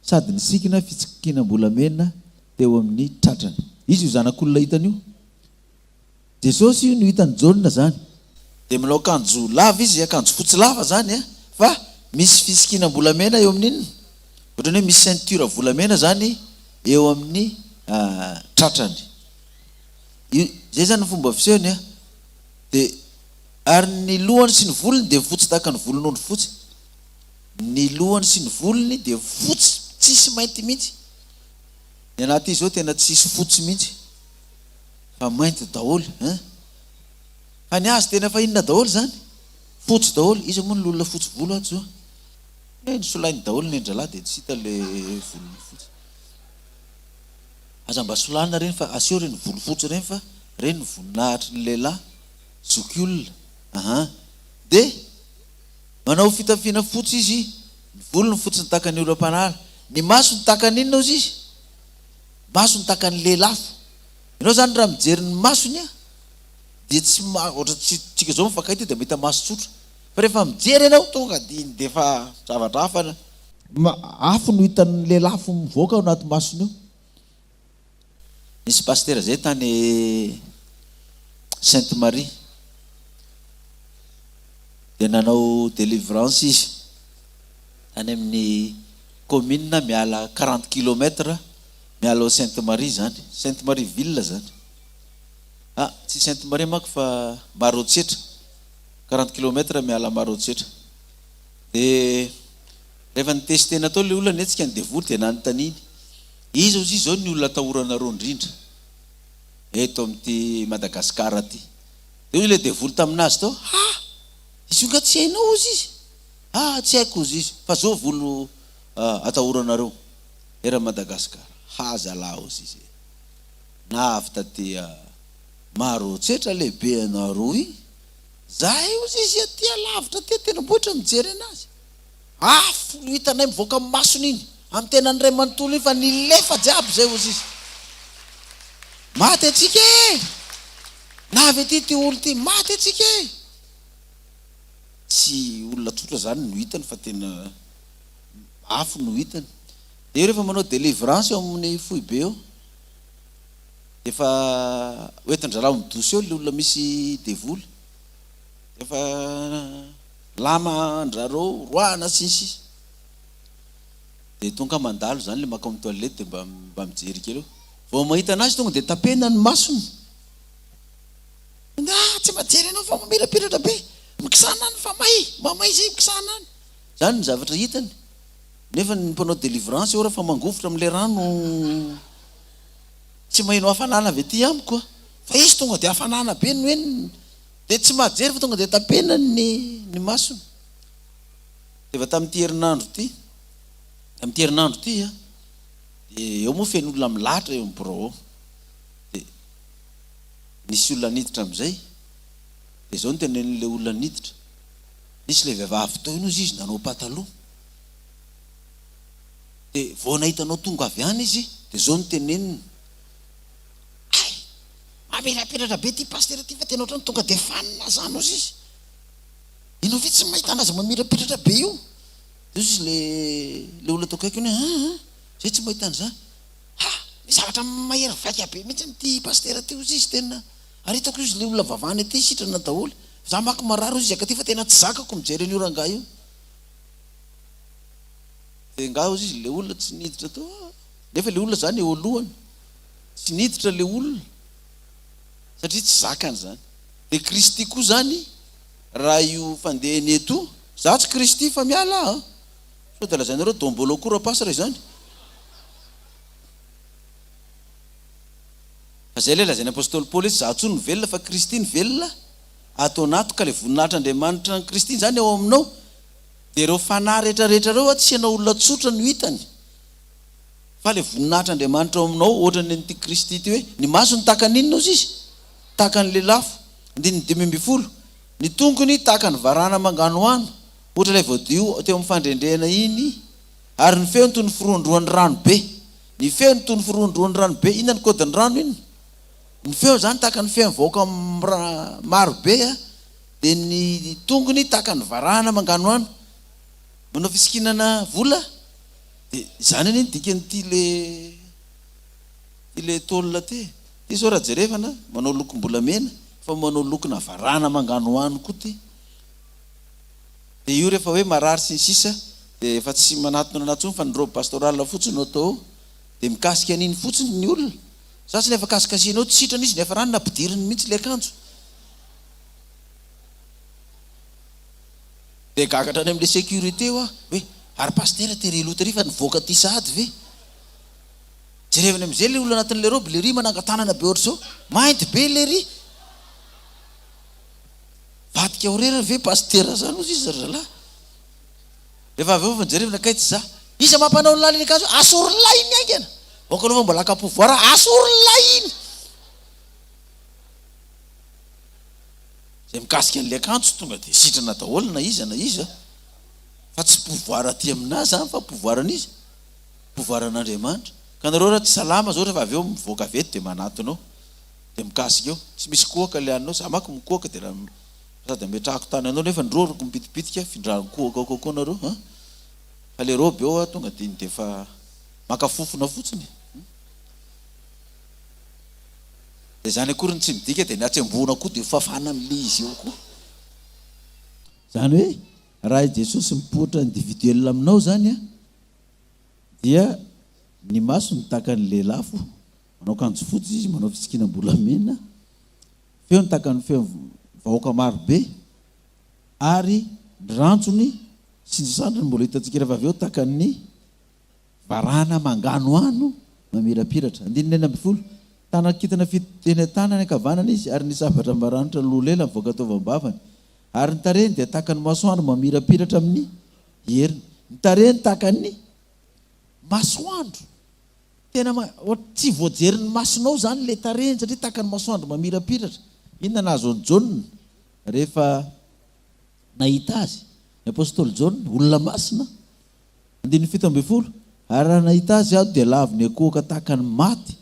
sady nisikina fitsikina-bolamena teo amin'ny tratrany. Izy io zanak'olona hitany io. Jesosy io no hitany Jaona zany. De manao akanjo lava izy, akanjo fotsy lava zany fa misy fisikina-bolamena eo amin'inona. Ohatrany hoe misy ceinture volamena zany eo amin'ny tratrany. Zay zany fomba fisehony de ary ny lohany sy ny volony de fotsy tahaka ny volon'ondry fotsy. Ny lohany sy ny volony de fotsy, tsisy mainty mihitsy. Ny anaty izao tena tsisy fotsy mihitsy. Fa mainty daholo, fa ny azy tena fa inona daholo zany? Fotsy daholo. Izy moa ny olona fotsy volo ato zao. Ny solainy daholo ny andralahy de tsy hita le volony fotsy. Aza mba solana reny fa aseo reny volo fotsy reny fa reny voninahitry ny lehilahy zokiolona. De manao fitafiana fotsy izy, ny volony fotsy ny tahaka ny oram-panala. Ny maso ny tahaka ny inona izy? Maso ny tahaka ny lelafo. Ianao zany raha mijery ny masony de tsy ohatra tsika zao mifankahita de mahita maso tsotra. Fa rehefa mijery ianao tonga de iny de fa zavatra hafa afo no hitan'ny lelafo mivoaka ao anaty masony io. Nisy pasteur zay tany Sainte Marie de nanao délivrance izy tany amin'ny commune miala 40 km miala ao Sainte Marie zany, Sainte Marie ville zany. Tsy Sainte Marie manko fa Marotsetra, 40 km miala Marotsetra. De rehefa nitestena tao le olona netsika ny devoly de nanontany iny. Izy izy zao ny olona atahorana reo indrindra eto amin'ity Madagasikara ty. De izy le devoly taminazy tao, izy io nga tsy hainao izy. Tsy haiko izy fa zao volo atahoranareo era Madagasikara. Haza laha izy. Na avy taty Marotsetra lehibe anareo iny Zay ozy izy aty lavitra ty tendrombohitra mijery anazy. Afo no hitanay mivoaka amin'ny masony iny. Amin'ny tenany ray manontolo iny fa nilefa jiaby zay ozy izy. Maty atsika e! Navy aty ty olo ty, maty atsika e! Tsy olona tsotra zany no hitany fa tena afo no hitany. Dia rehefa manao délivrance eo amin'ny foibe eo, efa oetin-dralao midosy eo le olona misy devoly. Efa lama andrareo roana sisy. Dia tonga mandalo zany le maka amin'ny toilette dia mba mijery kely eo. Vao mahita anazy tonga dia tapena ny masony. Tsy majery anao fa mamirapiratra be. Mikisana any fa mamay zay mikisana any. Zany ny zavatra hitany. Nefa ny mpanao délivrance eo fa mangofotra amin'ilay rano tsy maheno hafanana avy aty amiko. Fa izy tonga dia hafanana be no eniny. Dia tsy majery fa tonga dia tapena ny masony. Dia va tamin'ity herinandro ity. Tamin'ity herinandro ity dia eo moa feno olona milahatra eo amin'ny birao. Dia nisy olona niditra amin'izay. Dia zao no tenen'ilay olona niditra. Nisy ilay vehivavy tao ino izy nanao pataloha. Dia vao nahitanao tonga avy any izy dia zao no teneniny. Ay, mamirapiratra be ty pasteur ty fa tena ohatrany tonga dia fanina zany ozy izy. Ianao ve tsy mahita anazy mamirapiratra be io? Dia izy le olona tao kaiky iny zay tsy mahita an'izany. Ny zavatra mahery vaika be mihitsy ty pasteur ty ozy izy tena. Ary hitako izy le olona vavany aty sitrana daholo. Za mako marary ozy zaka ty fa tena tsy zakako mijery an'io rangahy io. Dia nga ozy izy le olona tsy niditra tao. Nefa le olona zany eo alohany. Tsy niditra le olona. Satria tsy zakany zany. Dia Kristy koa zany raha io fandehany eto. Za tsy Kristy fa miala ah. Sao dia lazanareo dombolo koa rapasy ray zany. Fa zay le lazainy apôstôly Paoly za tsoa ny velona fa Kristy ny velona atao anato ka le voninahitran'Andriamanitra ny Kristy zany ao aminao. Dia ireo fanahy rehetrarehetra ireo tsy ianao olona tsotra no hitany. Fa le voninahitran'Andriamanitra ao aminao ohatran'ny an'ity Kristy ty hoe ny masony tahaka n'inona ozy izy? Tahaka ny lelafo. 9:12. Ny tongony tahaka ny varana manganohano. Ohatra ilay voadio teo amin'ny fandrendrehana iny. Ary ny feony toy ny firondroan'ny rano be. Ny feony toy ny firondroan'ny rano be. Inona ny kodin'ny rano iny? Ny feo zany tahaka ny feo mivoaka maro be a. Dia ny tongony tahaka ny varahana manganohano. Manao fisikinana vola. Dia zany iny dikan'ity le taolina ty. Ty sao raha jerevana manao lokom-bolamena fa manao lokona varahana manganohano koa ty. Dia io rehefa hoe marary sy ny sisa dia efa tsy manatona anatsony fa ny robe pastoral fotsiny no atao. Dia mikasika an'iny fotsiny ny olona. Sasany efa kasikasianao tsy sitrana izy nefa rano nampidiriny mihitsy le akanjo. Dia gagatra any amin'le sécurité hoe ary pasteur tery lotery fa nivoaka ty sahady ve? Jerevany amin'izay le olona anatin'le robe le ry manangatanana be ohatr' zao. Mainty be le ry. Vadika horera ve pasteur zany ozy izy zalahy. Rehefa avy eo jerevana kay tsy za. Isa mampanao ny laliny akanjo asorolay iny aingana. Voaka anao mbola ka-pouvoir asorolay iny. Zay mikasika an'le akanjo tonga dia sitrana daholo na iza. Fa tsy pouvoir aty aminazy zany fa pouvoir an'izy. Pouvoir an'Andriamanitra. Ka nareo raha tsy salama zao rehefa avy eo mivoaka vety dia manatonao. Dia mikasika eo. Tsy misy kohaka le anao. Za mako mikohaka dia raha sady ametrahako tany anao nefa ndroroko mipitipitika findrano kohaka ao kokoa nareo. Fa le robe eo tonga dia iny dia efa maka fofona fotsiny. Dia zany akory ny tsy midika dia ny atsembona koa dia fafana amin'le izy eo koa. Zany hoe raha Jesosy mipoitra individuel aminao zany a dia ny masony tahaka ny lelafo, manao akanjo fotsy izy, manao fisikinam-bolamena, feo ny tahaka ny feo vahoaka maro be, ary rantsony sy ny sandriny mbola hitantsika rehefa avy eo tahaka ny varahana manganohano mamirapiratra. 9:12. Tanakitana fiteny tanany ankavanana izy ary ny sabatra maranitra lolela mivoaka taovam-bavany. Ary ny tarehiny dia tahaka ny masoandro mamirapiratra amin'ny heriny. Ny tarehiny tahaka ny masoandro. Tena tsy voajery ny masonao zany le tarehiny satria tahaka ny masoandro mamirapiratra. Inona nahazo ny jaune? rehefa nahita azy ny apôstôly Jaona olona masina 17 ary raha nahita azy aho dia laviny akohoka tahaka ny maty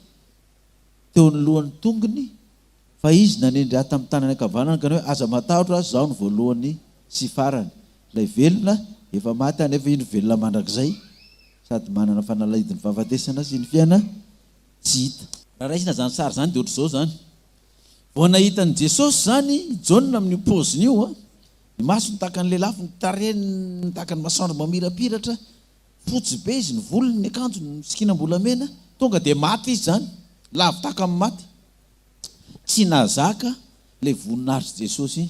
teo ny lohan'ny tongony fa izy nanendry ahy tamin'ny tanany ankavanana ka hoe aza matahotra zaho ny voalohany sy farany ilay velona efa maty anefa iny velona mandrakizay sady manana fanalahidiny fahafatesana sy ny fiaina tsy hita raha raisina zany sary zany dia ohatr' izao zany vao nahitan'i Jesosy zany Jaona amin'ny paoziny io ny masony tahaka ny lelafy ny tarehiny tahaka ny masoandro mamirapiratra fotsy be izy ny volony ny akanjo ny sikinam-bolamena tonga dia maty izy zany lavy tahaka amin'ny maty tsy nazaka ilay voninahitry Jesosy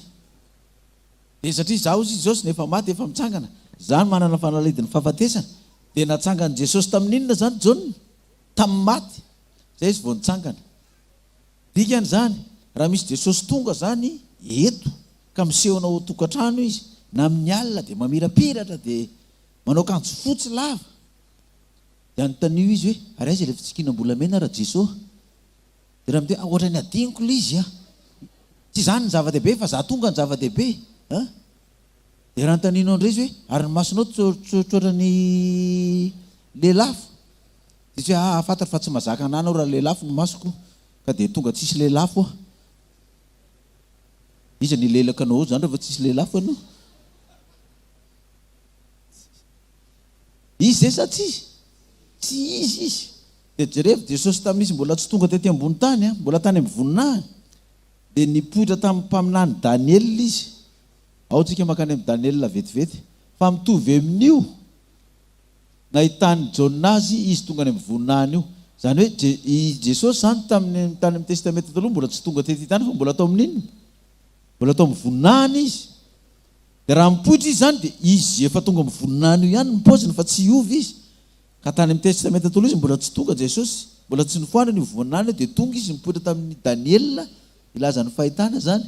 dia satria zaho izy Jesosy nefa maty efa mitsangana zany manana fanalahidiny fahafatesana dia natsangany Jesosy tamin'inona zany Jaona tamin'ny maty zay izy vao nitsangana dikany zany raha misy Jesosy tonga zany eto ka misehona ao tokantrano izy na amin'ny alina dia mamirapiratra dia manao akanjo fotsy lava dia anotanio izy hoe ary aiza ilay fitsikina-bolamena raha Jesosy dia raha miteny ohatra ny adiniko ilay izy tsy zany ny zava-dehibe fa za tonga ny zava-dehibe dia raha notanino andray izy hoe ary ny masonao tsotrany lelafo dia hoe afatatra fa tsy mazaka anana aho raha lelafo ny masoko ka dia tonga tsisy lelafo aho izy ny lelaka anao zany rehefa tsisy lelafo anao izy zay sa tsy izy dia jereva Jesosy tamin'izy mbola tsy tonga tety ambony tany mbola tany amin'ny voninahiny dia nipoitra tamin'ny mpaminany Daniel izy ao tsika makany amin'ny Daniel vetivety fa mitovy amin'io nahitany Jaona azy izy tonga any amin'ny voninahiny io zany hoe Jesosy zany tany amin'ny testamenta taloha mbola tsy tonga tety tany fa mbola atao amin'inona mbola atao amin'ny voninahiny izy dia raha mipoitra izy zany dia izy efa tonga amin'ny voninahiny io ihany nypaoziny fa tsy ovy izy ka tany amin'ny testamenta taloha izy mbola tsy tonga Jesosy mbola tsy nifoanany io voninahiny dia tonga izy mipoitra tamin'ny Daniel ilaza ny fahitana zany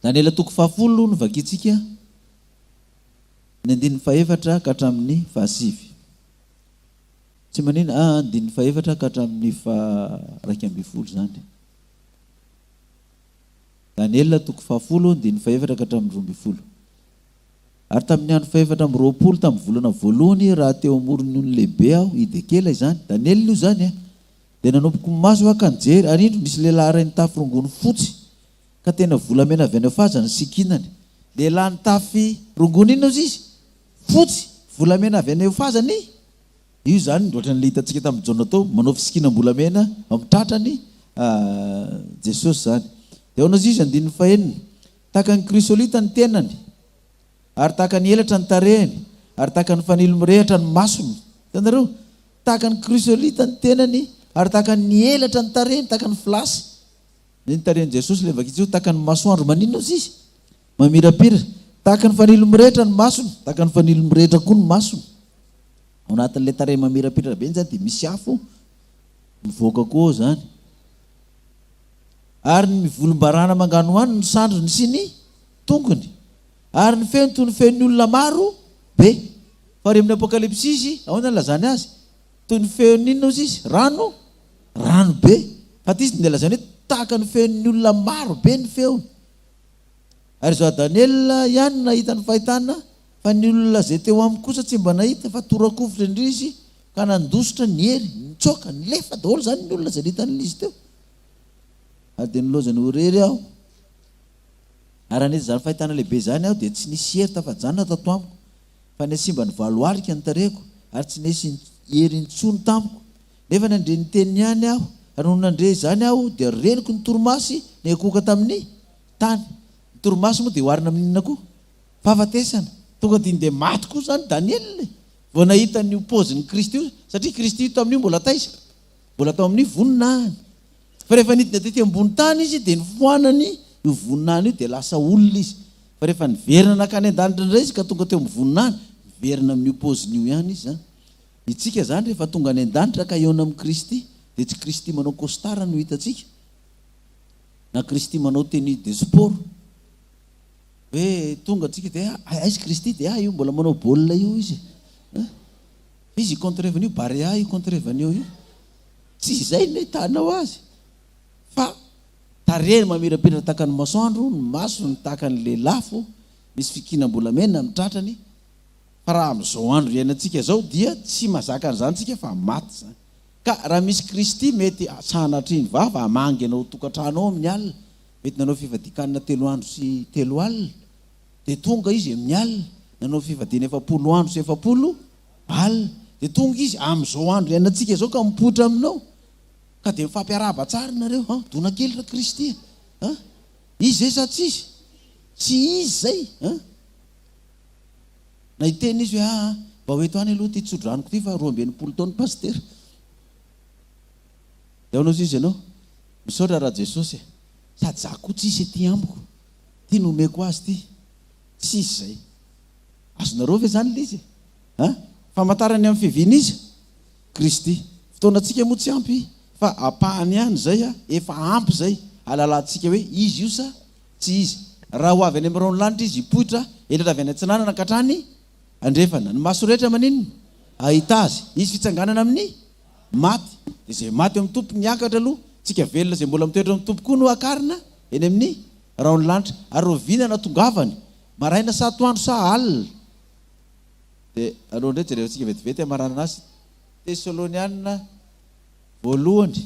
Daniel 10 no vakitsika ny 14 ka hatramin'ny 7 tsy manina 14 ka hatramin'ny 12 zany Daniel 10 14 ka hatramin'ny 12 ary tamin'ny andro 720 tamin'ny volana voalohany raha teo amorony ny lehibe aho idekela izany Daniel io zany dia nanompoko maso aho ka nijery ary indro nisy lehilahy iray nitafy rongony fotsy ka tena volamena avy any afazany sikinany lehilahy nitafy rongony ino izy fotsy volamena avy any afazany io zany ohatry ny hitantsika tamin'ny Jaona tao manao fisikina-bolamena amin'ny tratrany Jesosy zany dia ao nazy izy 19 tahaka ny krisolita ny tenany ary tahaka ny elatra ny tarehiny ary tahaka ny fanilo mirehatra ny masony tanareo tahaka ny krisolita ny tenany ary tahaka ny elatra ny tarehiny tahaka ny flasy ny tarehiny Jesosy le vakitsio tahaka ny masoandro maninona izy mamirapiratra tahaka ny fanilo mirehatra ny masony tahaka ny fanilo mirehatra koa ny masony ao anatin'ilay tarehy mamirapiratra be zany dia misy afo mivoaka koa zany ary ny volombarana mangano hoany ny sandrony sy ny tongony ary ny feno toy ny feon'ny olona maro be fa ary amin'ny apokalipsy izy ahoana ny lazany azy toy ny feoninona izy rano be fa ty izy ny lazany hoe tahaka ny feon'ny olona maro be ny feony ary zao Daniel ihany nahita ny fahitana fa ny olona zay teo aminy kosa tsy mba nahita fa torakovitra indri izy ka nandositra ny hery nitsoka nylefa daholo zany ny olona zay nihitan'izy teo ary dia nilozany horery aho ary anizy zany fahitana lehibe zany aho dia tsy nisy hery tafajanona tato amiko fa ny asimba ny valoarika ny tarehiko ary tsy nisy hery nitsony tamiko nefa nandre ny teniny ihany aho ary no nandre zany aho dia reniko ny torimasy ny akohoka tamin'ny tany ny torimasy moa dia hoarina amin'inona koa fahafatesana tonga diny dia maty koa zany Daniel vao nahita ny paoziny Kristy io satria Kristy io tamin'io mbola taiza mbola tao amin'ny voninahiny fa rehefa nidina tety ambony tany izy dia nifoanany io voninahiny io dia lasa olona izy fa rehefa niverina nakany an-danitra indray izy ka tonga teo amin'ny voninahiny niverina amin'io paoziny io ihany izy zany itsika zany rehefa tonga any an-danitra ka eona amin'ny Kristy dia tsy Kristy manao costara no hitatsika na Kristy manao tenue de sport hoe tonga atsika dia aizy Kristy dia io mbola manao baolina io izy izy contre-revenio Barea io contre-revenio io tsy izay no hitanao azy fa tareny mamirapiratra tahaka ny masoandro, ny maso ny tahaka ny lelafo, misy fikinam-bolamena amin'ny tratrany. Fa raha amin'izao andro iainantsika zao dia tsy mahazaka an'izany tsika fa maty zany. Ka raha misy Kristy mety sahanatry ny vava amangy anao tokantrano ao amin'ny alina, mety nanao fivadikanina 3 andro sy 3 alina, dia tonga izy amin'ny alina, nanao fivadiana 40 andro sy 40 alina, dia tonga izy amin'izao andro iainantsika zao ka mipoitra aminao. Ka dia mifampiarahaba tsara nareo, dona kely ra Kristy, izy zay sa tsy izy? Tsy izy zay. Na hiteny izy hoe mba hoeto any aloha ty tsodraniko ty fa 12 taona pasteur. Dia aonao izy ianao misaotra raha Jesosy, sady za koa tsy isy ty amiko, ty nomeko azy ty, tsy izy zay. Azonareo ve zany le izy? Famantarany amin'ny fiviana izy Kristy. Fotoanantsika moa tsy ampy, fa apahany ihany zay, efa ampy zay alalantsika hoe izy io sa tsy izy. Raha ho avy any amin'ny ranon'ny izy hipoitra, elatra avy any antsinanana ka hatrany andrefana. Ny maso rehetra maninona? Ahita azy. Izy fitsanganana amin'ny maty. Dia izay maty amin'ny tompo niakatra aloha, tsika velona izay mbola mitoetra amin'ny tompo koa no akarina eny amin'ny ranon'lanitra. Ary rovinana tongavany maraina sa atoandro sa alina. Dia aloha indray jerevantsika vetivety amarana azy. Tesalonianina voalohany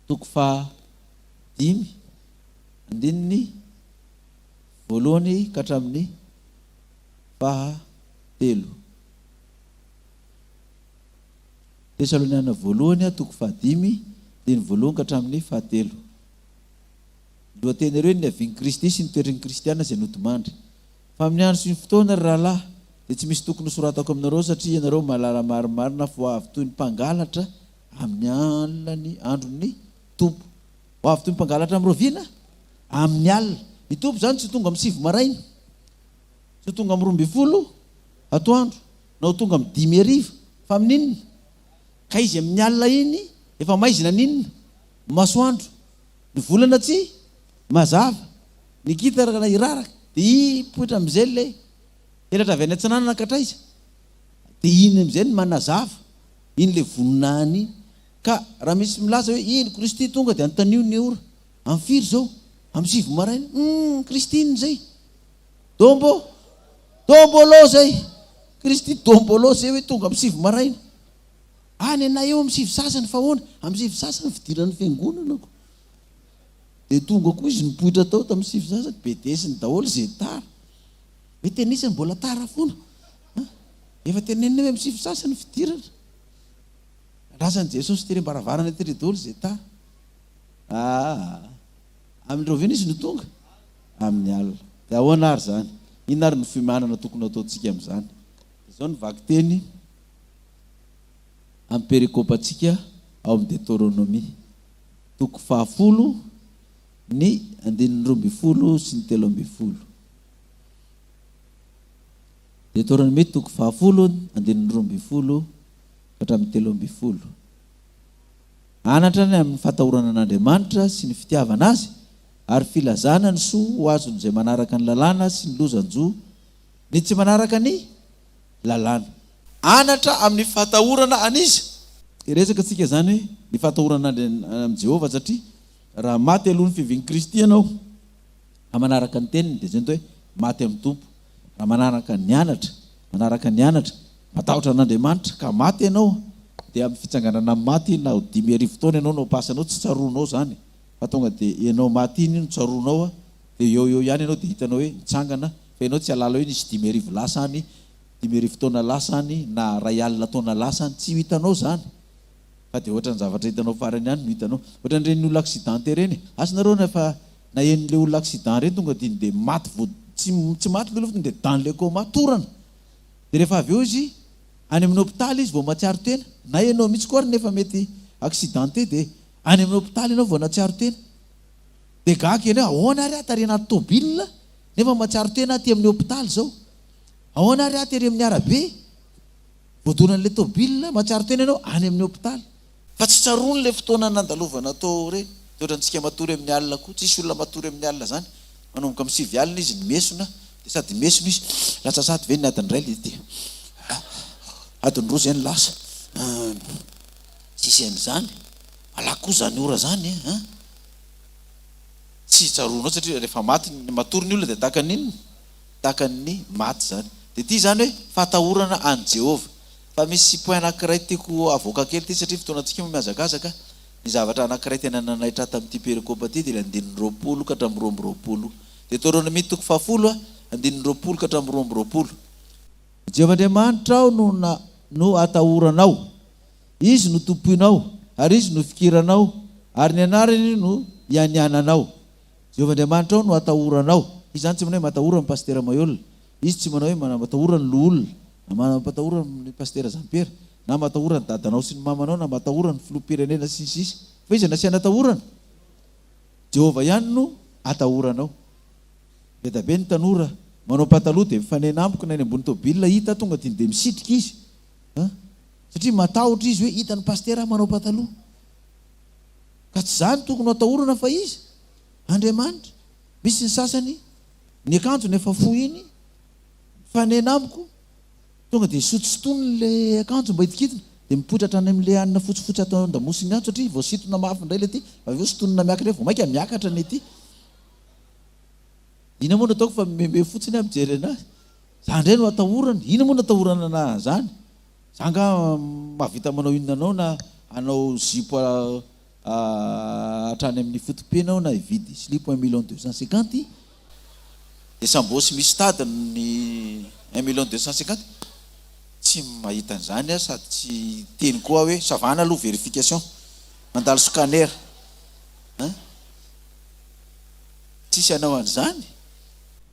5 andininy voalohany ka hatramin'ny 7. Tesalonianina voalohany 5 andininy voalohany ka hatramin'ny 7. Lohateny ireo ny avian'i Kristy sy ny toetrany kristiana izay notomandry. Fa amin'ny andro sy ny fotoana ry rahalahy, dia tsy misy tokony soratako aminareo satria ianareo mahalala maromaro na ho avy toy ny mpangalatra amin'ny alina andron'ny tompo. Ho avy toy ny mpangalatra amin'ny roviana amin'ny alina. Ny tompo zany tsy tonga amin'ny 7 maraina, tsy tonga amin'ny 12 atoandro, na ho tonga amin'ny 10 fa amin'inona? Ka izy amin'ny alina iny efa maizina ninona? Masoandro. Ny volana tsy mazava, ny kitana iraraka, dia poitra amin'izay le elatra avy any antsinanana ka hatraiza. Dia iny amin'izay ny manazava, iny le voninahiny iny. Ka raha misy milaza hoe iny Kristy tonga dia antanio ny ora amin'ny 5 zao, amin'ny 7 maraina, Kristy iny zay dombolo zay, Kristy dombolo zay hoe tonga amin'ny 7 maraina. Any ana eo amin'ny 7 sasany fa hoana, amin'ny 7 sasany fidiran'ny fiangonanako. Dia tonga koa izy nipoitra tao tamin'ny 7 sasany, be desiny daholo zay tara. Hoe tenisany mbola tara foana, efa tenenina hoe amin'ny 7 sasany fidirana. Razan'i Jesosy tery mbaravarana tery daholo zay tara. Amin'ny roviana izy no tonga amin'ny alina. Dia ahoana ary zany? Inona ary ny fimanana tokony ataontsika amin'izany? Izao ny vaky teny amin'ny perikôpantsika ao amin'ny Deutéronomie 10 ny 12 sy ny 13. Deutéronomie 10 12 hatramin'ny 13. Anatra ny amin'ny fatahorana an'Andriamanitra sy ny fitiavana azy, ary filazana ny soa ho azony izay manaraka ny lalàna sy ny lozan-jo ny tsy manaraka ny lalàna. Anatra amin'ny fatahorana an'izy. Iresaka antsika zany ny fatahorana amin'ny Jehovah, satria raha maty aloha ny fivian'i Kristy ianao, manaraka ny teniny, dia zany hoe maty amin'ny tompo. Raha manaraka ny anatra, matahotra an'Andriamanitra ka maty ianao, dia amin'ny fitsanganana amin'ny maty na 10,000 taona ianao no pasanao, tsy tsaroanao zany. Fa tonga dia ianao maty iny no tsaroanao, dia eo ihany ianao dia hitanao hoe mitsangana, fa ianao tsy halala hoe nisy 10,000 lasany, 10,000 taona lasany na 2 alina taona lasany, tsy hitanao zany. Fa dia ohatra ny zavatra hitanao farany ihany no hitanao. Ohatra n'ireny olona accident ireny, asanareo nefa nahen'le olona accident ireny tonga dia maty tsy maty le tonga dia dans le coma torana. Dia rehefa avy eo izy any amin'ny hôpitaly izy vao matsiaro tena, na ianao mihitsy koa nefa mety accidenté, dia any amin'ny hôpitaly ianao vao natsiaro tena. Dia gaga ianao, ahoana ary atary anaty tômôbilina nefa matsiaro tena aty amin'ny hôpitaly zao? Ahoana ary aty amin'ny arabe voadonan'le tômôbilina matsiaro tena ianao any amin'ny hôpitaly? Fa tsy tsaroany le fotoana nandalovana tao reny. Ohatra antsika matory amin'ny alina koa, tsisy olona matory amin'ny alina zany. Manomboka amin'ny 7 alina izy ny mesona, dia sady mesona izy latsasady ve ny adiny ray le ty adiny roa zay ny lasa, tsisy an'izany, malaky koa zany ora zany. tsy tsaronao satria rehefa maty matory ny olona dia tahaka n'inona, tahaka ny maty zany. Dia ity zany hoe fatahorana any Jehova. Fa misy point anankiray tiako avoaka kely ty satria fotoanantsika miazakazaka. Ny zavatra anankiray tena nanaitra tamin'ity perikôpa ty dia 9:20 ka hatramin'ny 12:20. Dia Deutéronome 10 9:20 ka hatramin'ny 12:20. Jehovah'Andriamanitra ao no atahoranao, izy no tompoinao ary izy no fikiranao ary ny anarany no ianiananao. Jehovah'Andriamanitra ao no atahoranao. Izy zany tsy manao hoe matahora ny pastera Maiola, izy tsy manao hoe matahora ny loolona, na matahora ny pastera Zampera, na matahora ny dadanao sy ny mamanao, na matahora ny filoham-pirenena sy ny sisa. Fa izy nasiana atahorana, Jehova ihany no atahoranao. Beda be ny tanora manao pataloha dia mifanena amiko na eny ambony tômôbilina hita tonga dia misitrika izy, satria matahotra izy hoe hita ny pastera manao pataloha. Ka tsy zany tokony atahorana fa izy Andriamanitra. Misy ny sasany ny akanjo ny efa fohy iny mifanena amiko, tonga dia sotosotoniny le akanjo mba hitikitiny dia mipotratra any amin'le anina fotsifotsy atao andamosiny any satria vao sitona mafy indray le ty, avy eo sotonina miakatra vao maika miakatra ny ety. Ina moa no ataoko fa membe fotsiny aho mijery anazy. Zany indray no atahorana. Ina moa no atahorana na zany? Zanga mavita manao inona anao na anao zipo hatrany amin'ny fotopenao na hividy slip 1,250,000 dia sambôsy misy tadiny ny 1,250,000. Tsy mahita an'izany aho sady tsy teny koa hoe savana aloha vérification, mandalo scanner. Tsisy anao an'izany.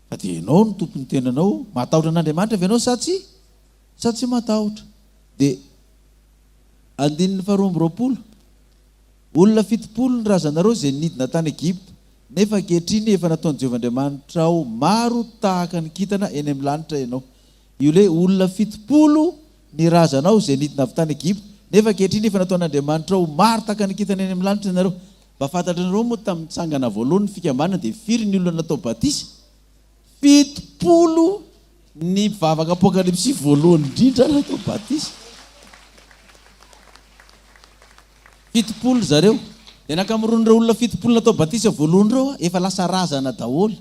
Fa dia ianao no tompony tenanao, matahotra an'Andriamanitra avy ianao sa tsy matahotra. Dia 2:20, olona 70 ny razanareo izay nidina tany Egypta, nefa ankehitriny efa nataon'i Jehovah'Andriamanitra ao maro tahaka ny kintana eny amin'ny lanitra ianao. Io le olona 70 ny razanao izay nidina avy tany Egypta, nefa ankehitriny efa nataon'Andriamanitra ao maro tahaka ny kintana eny amin'ny lanitra ianareo. Mba fantatranareo moa tamin'ny tsangana voalohany ny fikambanana dia firy ny olona natao batisy? 70 ny mpivavaka apokalipsy voalohany indrindra natao batisy. 70 zareo. Dia nakamoron'ireo olona 70 natao batisy voalohany reo efa lasa razana daholo. Ny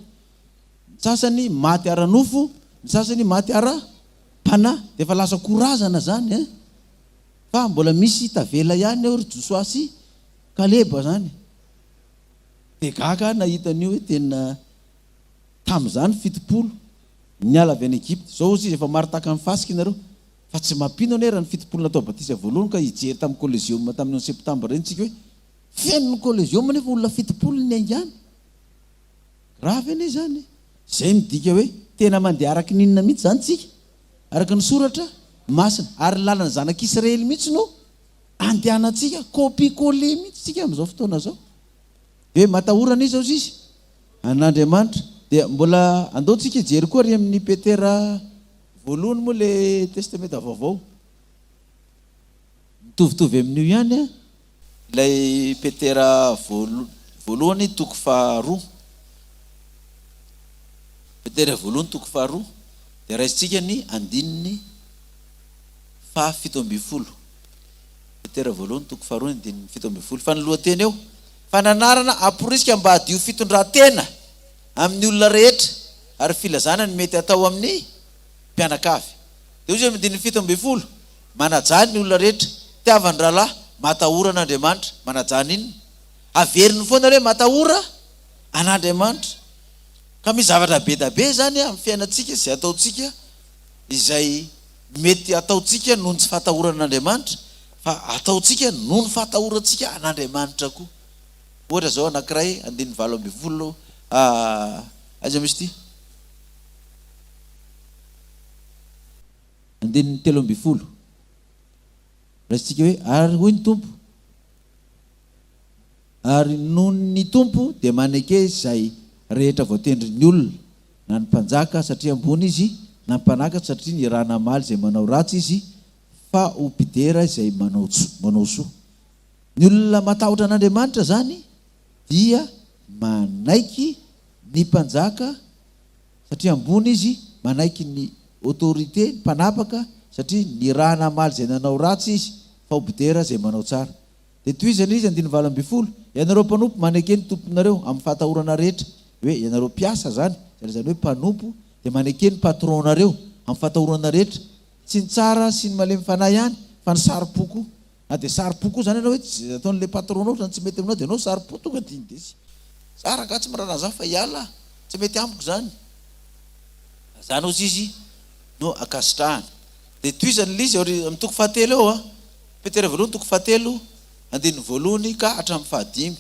sasany maty ara-nofo, ny sasany maty ara-panahy, dia efa lasa korazana zany. Fa mbola misy tavela ihany ao ry Josoa sy Kaleba zany. Dia gaga nahitan'io hoe tena tamin'izany 70 niala avy any Egypta. Zao izy efa maro tahaka ny fasika ianareo, fa tsy mampino ane raha ny 70 natao batisy voalohany ka hijery tamin'ny kolezioma tamin'ny septambra reny tsika hoe feno ny kolezioma nefa olona 70 ny aingany. Ravy ane zany. Zay midika hoe tena mandeha araky ninona mihitsy zany tsika, araky ny soratra masina, ary lalana zanak'Israely mihitsy no andehanantsika, copie-coller mihitsy tsika amin'izao fotoana zao. Hoe matahorana izy izy an'Andriamanitra. Dia mbola andaontsika jery koa ry amin'ny Petera voalohany moa le testamenta vaovao, mitovitovy amin'io ihany ilay Petera voalohany toko faharoa. Petera voalohany toko faharoa dia raisitsika ny 7:70. Petera voalohany toko faharoa 7:70. Fa ny lohateny eo, fa nanarana aporisika mba hadio fitondran-tena amin'ny olona rehetra ary filazana ny mety atao amin'ny mpianakavy. Dia ozy amin'ny 7:70, manajany ny olona rehetra, tiavany rahalahy, matahora an'Andriamanitra. Manajany iny averiny foana hoe matahora an'Andriamanitra. Ka misy zavatra be da be zany amin'ny fiainantsika izay ataontsika izay mety ataontsika noho ny tsy fahatahoran'ny Andriamanitra, fa ataontsika noho ny fahatahorantsika an'Andriamanitra koa. Ohatra zao anankiray 2:20 aiza misy ty 2:13 raisitsika hoe ary hoy ny tompo, ary noho ny tompo dia maneke izay rehetra voatendry ny olona, na ny mpanjaka satria ambony izy, na ny mpanakatra satria ny raha namaly izay manao ratsy izy, fa ho mpidera izay manao soa. Ny olona matahotra an'Andriamanitra zany dia manaiky ny mpanjaka satria ambony izy, manaiky ny autorité, ny mpanapaka satria ny raha namaly izay nanao ratsy izy, fa ho mpidera izay manao tsara. Dia toizana izy 120. Ianareo mpanompo manekeny tomponareo amin'ny fahatahorana rehetra. Hoe ianareo mpiasa zany, zany hoe mpanompo dia manekeny patronareo amin'ny fahatahorana rehetra. Tsy ny tsara sy ny malemy fanahy ihany fa ny saripoko. Na dia saripoko zany ianao hoe tsy ataon'ilay patronao zany tsy mety aminao dia anao saripo tonga dia indesy. Tsara ka tsy marana zany fa hiala, tsy mety amiko zany. Zany ozy izy no akasitrahana. Dia toizany ilay izy amin'ny toko fahatelo eo Petera voalohany toko fahatelo 1 ka hatramin'ny 5.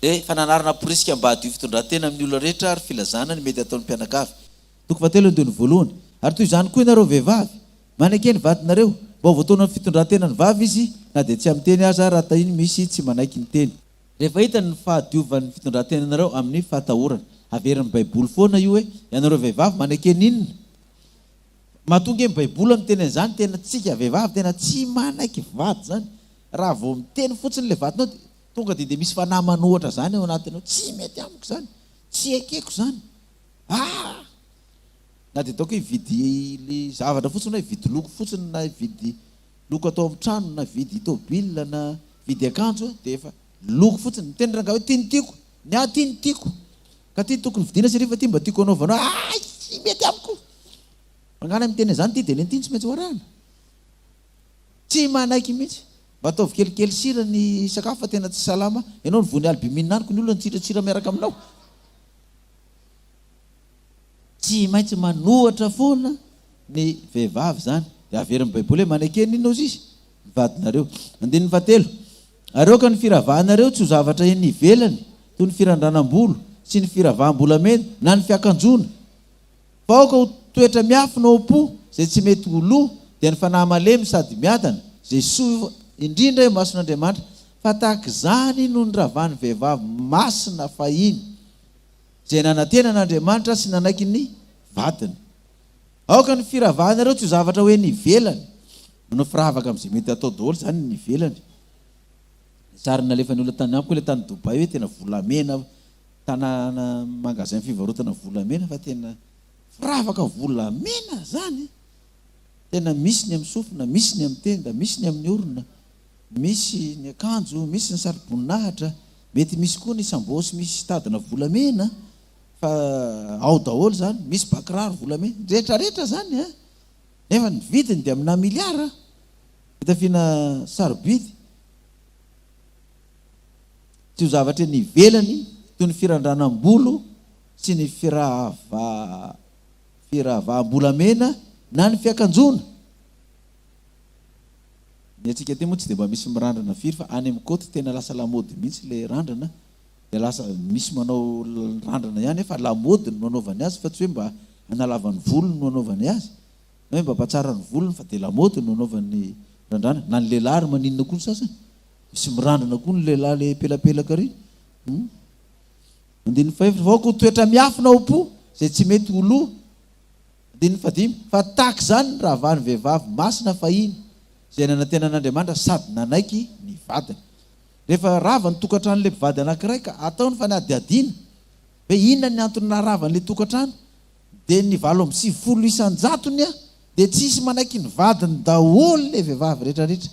Dia fananarana porisika mba hadio fitondran-tena amin'ny olona rehetra ary filazana ny mety ataon'ny mpianakavy. Toko fahatelo 1. Ary toy izany koa ianareo vehivavy, manekeny vatinareo mba ho voataona ny fitondran-tena ny vavy izy, na dia tsy amin'ny teny aza raha tahiny misy tsy manaiky ny teny. Rehefa hita ny fahadiovan'ny fitondran-tenanareo amin'ny fahatahorana, averin'ny baiboly foana io hoe ianareo vehivavy manekeny inona. Mahatonga ny baiboly amin'ny teny an'izany tena tsika vehivavy tena tsy manaiky vady zany. Raha vao miteny fotsiny ilay vatinao tonga dia misy fanahy manohatra zany ao anatinao. Tsy mety amiko zany, tsy ekeko zany. Na dia ataoko hividy le zavatra fotsiny na hividy loko fotsiny na hividy loko atao amin'ny trano na hividy tômôbila na hividy akanjo dia efa loko fotsiny. Miteny rangahy hoe tiany tiako, ny tiany tiako. Ka ty tokony vidiana sy rehefa ty mba tiako anaovanao. Tsy mety amiko. Mangana miteny izany ty dia ny tsy maintsy warana. Tsy manaiky mihitsy. Mba ataovy kelikely sira ny sakafo fa tena tsy salama. Ianao ny vony albuminaniko ny olona nitsiratsira miaraka aminao. Tsy maintsy manohatra foana ny vehivavy zany. Dia averin'ny baiboly hoe manekeny inona ozy izy vadinareo. 7. Areo ka ny firavahanareo tsy ho zavatra eny ivelany toy ny firandranam-bolo sy ny firavahambolamena na ny fiakanjona. Fa aoka ho toetra miafina ao po zay tsy mety ho loha dia ny fanahy malemy sady miadana zay soa indrindra eo mason'Andriamanitra. Fa tahaka izany no ny ravahan'ny vehivavy masina fahiny zay nanantena n'Andriamanitra sy nanaiky ny vadiny. Aoka ny firavahanareo tsy ho zavatra hoe ny ivelany. Manao firavaka amin'izay mety atao daholo zany ny ivelany. Sary nalefan'ny olona tany amiko ilay tany Dubai hoe tena volamena, tanàna magasin fivarotana volamena fa tena firavaka volamena zany. Tena misy ny amin'ny sofina, misy ny amin'ny tenda, misy ny amin'ny orona, misy ny akanjo, misy ny sariboninahitra, mety misy koa ny sambôsy misy tadina volamena. Fa ao daholo zany, misy bakiraro volamena, rehetrarehetra zany nefa ny vidiny dia amina miliara. Fitafiana sarobidy tsy ho zavatra ny ivelany toy ny firandranam-bolo sy ny firavahambolamena na ny fiakanjona. Ny atsika ty moa tsy dia mba misy mirandrana firy fa any amin'ny côte tena lasa lamody mihitsy le randrana. Dia lasa misy manao randrana ihany fa lamody no anaovany azy fa tsy hoe mba analavany volony no anaovany azy na hoe mba mpatsara ny volony fa dia lamody no anaovany randrana. Na ny lehilahy ary maninona koa ny sasany, misy mirandrana koa ny lehilahy le pelapelaka ry. 5. Vaoko toetra miafina ao po zay tsy mety ho loha. 5. Fa tahaka izany ny ravahan'ny vehivavy masina fahiny zay nanantena n'Andriamanitra sady nanaiky ny vadiny. Rehefa rava ny tokantrano le mpivady anankiray ka ataony fa niadiadiana hoe inona ny antony naharavan'le tokantrano dia ny 7 isan-jatony dia tsisy manaiky ny vadiny daholo le vehivavy rehetrarehetra.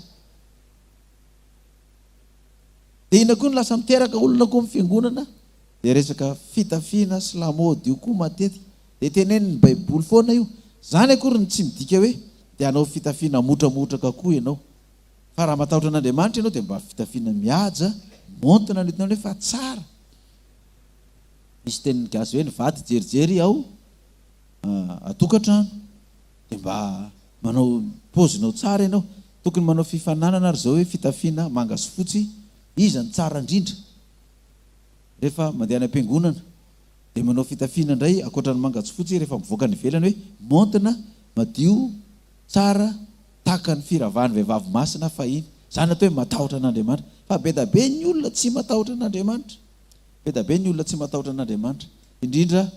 Dia ina koa ny lasa miteraka olona koa amin'ny fiangonana dia resaka fitafiana sy lamody io koa matetika. Dia tenenin'ny baiboly foana io. Zany akory ny tsy midika hoe dia anao fitafiana motramotraka koa ianao. Fa raha matahotra an'Andriamanitra ianao dia mba fitafiana mihaja, montina no hitanao hoe fa tsara. Misy tenin'ny gasy hoe ny vady jerijery ao atokantrano dia mba manao pôzinao tsara ianao. Tokony manao fifananana ary zao hoe fitafiana manga sy fotsy iza ny tsara indrindra. Rehefa mandeha any am-piangonana dia manao fitafiana indray ankoatra ny manga sy fotsy rehefa mivoaka ny ivelany hoe montina madio tsara tahaka ny firavahan'ny vehivavy masina fahiny. Zany atao hoe matahotra an'Andriamanitra. Fa be da be ny olona tsy matahotra an'Andriamanitra. Be da be ny olona tsy matahotra an'Andriamanitra indrindra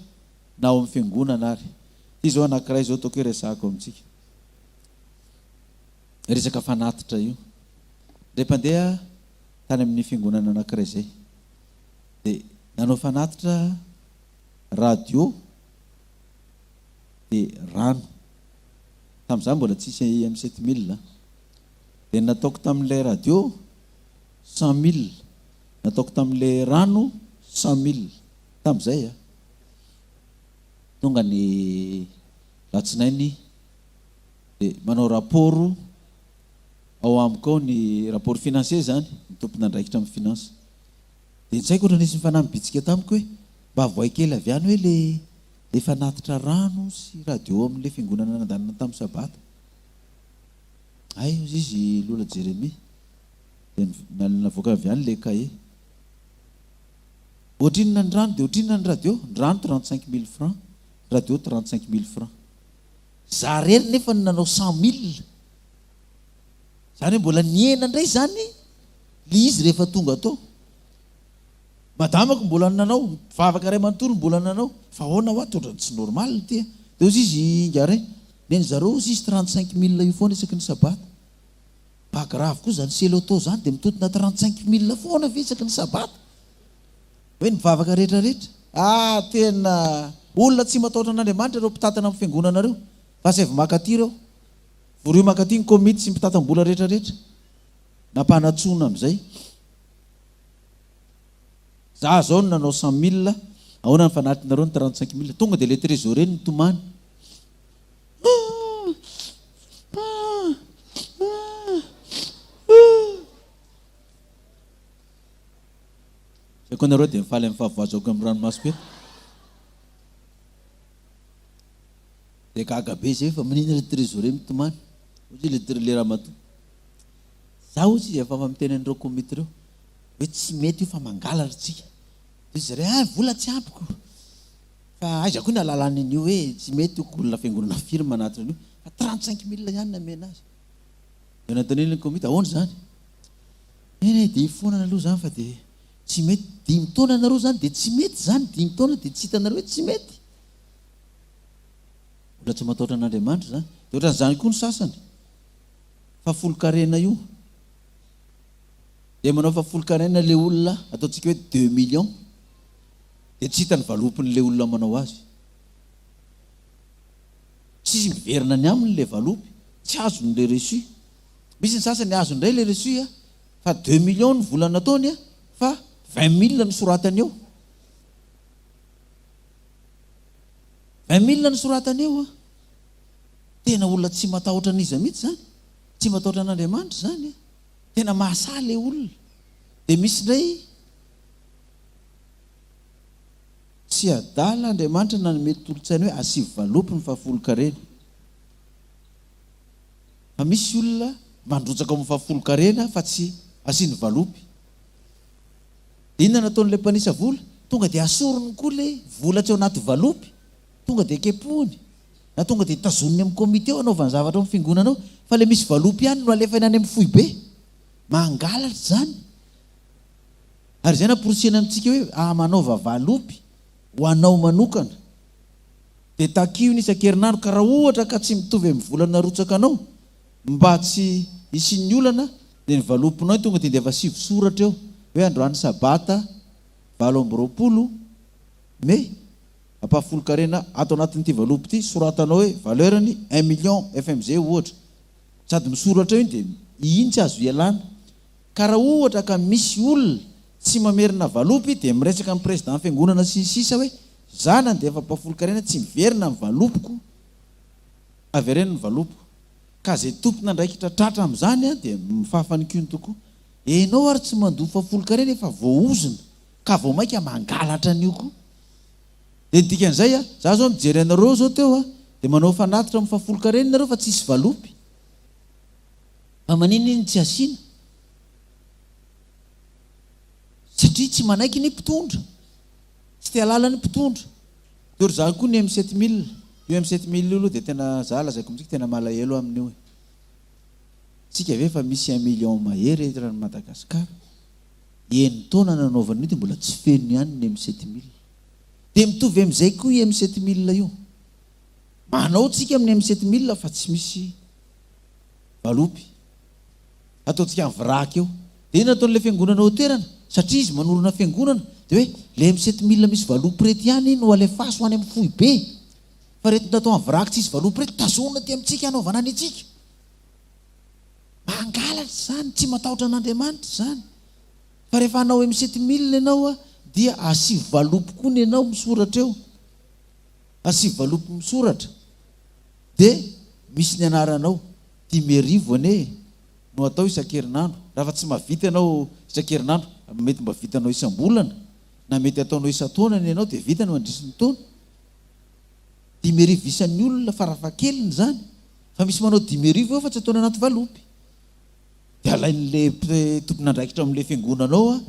na ao amin'ny fiangonana ary. Ty zao anankiray zao ataoko hoe resahako amintsika. Resaka fanatitra io. Rehefa mandeha tany amin'ny fiangonana anankiray zay dia nanao fanatitra radio dia rano. Tamin'izany mbola tsisy M7000. Dia nataoko tamin'ilay radio 100 000 nataoko tamin'le rano 100 000 tamin'izay tonga ny latsinainy dia manao raporo ao amiko ao ny rapport financier zany ny tompona andraikitra amin'ny finance dia tsy haiko ohatran'ny nisy mifanamybitsika tamiko hoe mba voay kely avy any hoe le fanatitra rano sy radio amin'le fiangonana nandanina tamin'ny sabata ay izy Lola Jeremia dia navoaka avy any le cahier ohatrinona ny rano dia ohatrinona ny radio, ny rano 35 000 francs, radio 35 000 francs. Za rery nefa nanao 100 000. Zany mbola niena indray zany le izy rehefa tonga tao. Madamako mbola nanao, vavaka ray manontolo mbola nanao, fa ahoana ho ato tsy normal ty. Dia ozy izy ingare, neny zareo ozy izy 35 000 io foana isaky ny sabata. Bagrave koa zany seloto zany dia mitotona 35 000 foana ve isaky ny sabata. Hoe ny vavaka rehetrarehetra tena olona tsy matahotra an'Andriamanitra ireo mpitatana amin'ny fiangonanareo fa sy avy makaty ireo vorio makaty ny komity sy mpitatam-bola rehetrarehetra nampanatsoana amin'izay za zao no nanao 100 000 ahoana ny fanatinareo ny 35 000 tonga dia le trésorier ny tomany ko nareo dia mifaly amin'ny fahavoazako amin'ny ranomasy dia gaga be zay fa maninona le trésorier mitomany ozy le ramatoa za ozy izy efa miteny an'ireo komity ireo hoe tsy mety io fa mangalatra tsika izy re vola tsy ampiko fa aiza koa ny alalany an'io hoe tsy mety io olona fiangonana firme manatitra an'io fa 35 000 ihany namena azy dia natanely ny komity ahoana zany eny dia ifonana aloha zany fa dia tsy mety 5 taona nareo zany dia tsy mety zany 5 taona dia tsy hitanareo hoe tsy mety olona tsy matahotra an'Andriamanitra zany dia ohatran'izany koa ny sasany fa folo-karena io dia manao fa folo-karena le olona ataontsika hoe 2 millions dia tsy hitany valopon'le olona manao azy tsy miverina ny aminy le valopy tsy azon'le reçu misy ny sasany azo indray le reçu fa 2 millions ny volana ataony fa 20 000 ny soratany eo 20 000 ny soratany eo tena olona tsy matahotra an'iza mihitsy zany tsy matahotra an'Andriamanitra zany tena mahasaha le olona dia misy indray tsy adala Andriamanitra nanome tolotsaina hoe asivy valopy ny fahafolo-karena fa misy olona mandrotsaka amin'ny fahafolo-karena fa tsy asiny valopy inona nataon'le mpanisa vola tonga dia asorony koa le vola tsy ao anaty valopy tonga dia kepohony na tonga dia tazoniny amin'ny komite eo anaovany zavatra amin'ny fiangonanao fa le misy valopy ihany no alefa any amin'ny fohy be mangalatra zany ary izay naporosiana amintsika hoe manaova valopy ho anao manokana dia takio ny isan-kerinandro ka raha ohatra ka tsy mitovy amin'ny vola narotsaka anao mba tsy isin'ny olana dia ny valopinao tonga dia efa 7 soratra eo hoe androany sabata 7 me apahafolo-karena ato anatin'ity valopy ity soratanao hoe valeurany 1 million FMZ ohatra sady misoratra io dia iny tsy azo ialana ka raha ohatra ka misy olona tsy mamerina valopy dia miresaka amin'ny président fiangonana sy sisa hoe zana dia efa apahafolo-karena tsy miverina amin'ny valopiko averena ny valopiko ka zay tompona ndraikitra tratra amin'izany dia mifahafanikony tokoa enao ary tsy mandoa fahafolo-karena efa voaozona ka vao maika mangalatra an'io koa dia dikan'izay za zao mijery anareo zao teo dia manao fanatitra amin'ny fahafolo-karena nareo fa tsisy valopy fa manina iny tsy asiana satria tsy manaiky ny mpitondra tsy te halala ny mpitondra tory za koa ny M7 000 io M7 000 io aloha dia tena za lazaiko amintsika tena malahelo amin'io tsika ve fa misy 1 million mahery raha ny Madagasikara eny taona nanaovan'io dia mbola tsy feno ihany ny M7 000 dia mitovy amin'izay koa i M7 000 io manao tsika amin'ny M7 000 fa tsy misy valopy ataontsika amin'ny vraky eo dia iny ataon'ilay fiangonana hoterana satria izy manolona fiangonana dia hoe le M7 000 misy valopy rety ihany no alefaso ho any amin'ny fohy be fa reto natao amin'ny vraky tsy isy valopy rety tazona ty amintsika anaovana any itsika mangalatra zany tsy matahotra an'Andriamanitra zany fa rehefa anao M7000 ianao dia asivy valopy koa ny ianao misoratra eo, asivy valopy misoratra dia misy ny anaranao 10,000 ane no atao isan-kerinandro. Raha fa tsy mavita ianao isan-kerinandro, mety mba vitanao isam-bolana na mety ataonao isan-taona ny ianao dia vita ny mandrisy ny taona. 10,000 isan'ny olona farafahakeliny zany, fa misy manao 10,000 eo fa tsy ataony anaty valopy. Dia alain'le tompon'andraikitra amin'le fiangonanao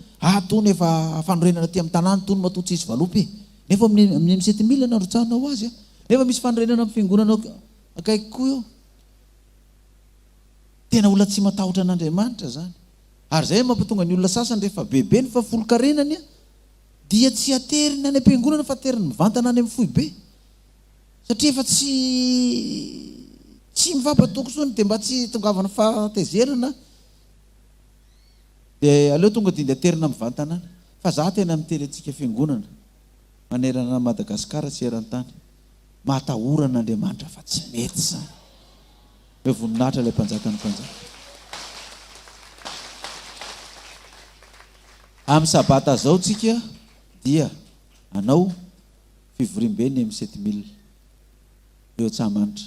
tony efa fanorenana aty amin'ny tanàna tony matoa tsy isy valopy, nefa amin'ny M7000 narotsahanao azy nefa misy fanorenana amin'ny fiangonanao akaiky koa eo. Tena olona tsy matahotra an'Andriamanitra zany. Ary zay mampatonga ny olona sasany rehefa bebe ny fahafolo-karenany dia tsy ateriny any am-piangonana fa ateriny mivantana any amin'ny foibe, satria efa tsy mifampatoko sony dia mba tsy tongavana fahatezerana dia aleo tonga dia aterina mivantana any. Fa za tena miteny antsika fiangonana manerana Madagasikara sy eran-tany, mahatahorana Andriamanitra fa tsy mety zany. Hoe voninahitra ilay mpanjaka ny mpanjaka. Amin'ny sabata zao tsika dia anao fivoriam-be ny M7000 eo Antsahamanitra.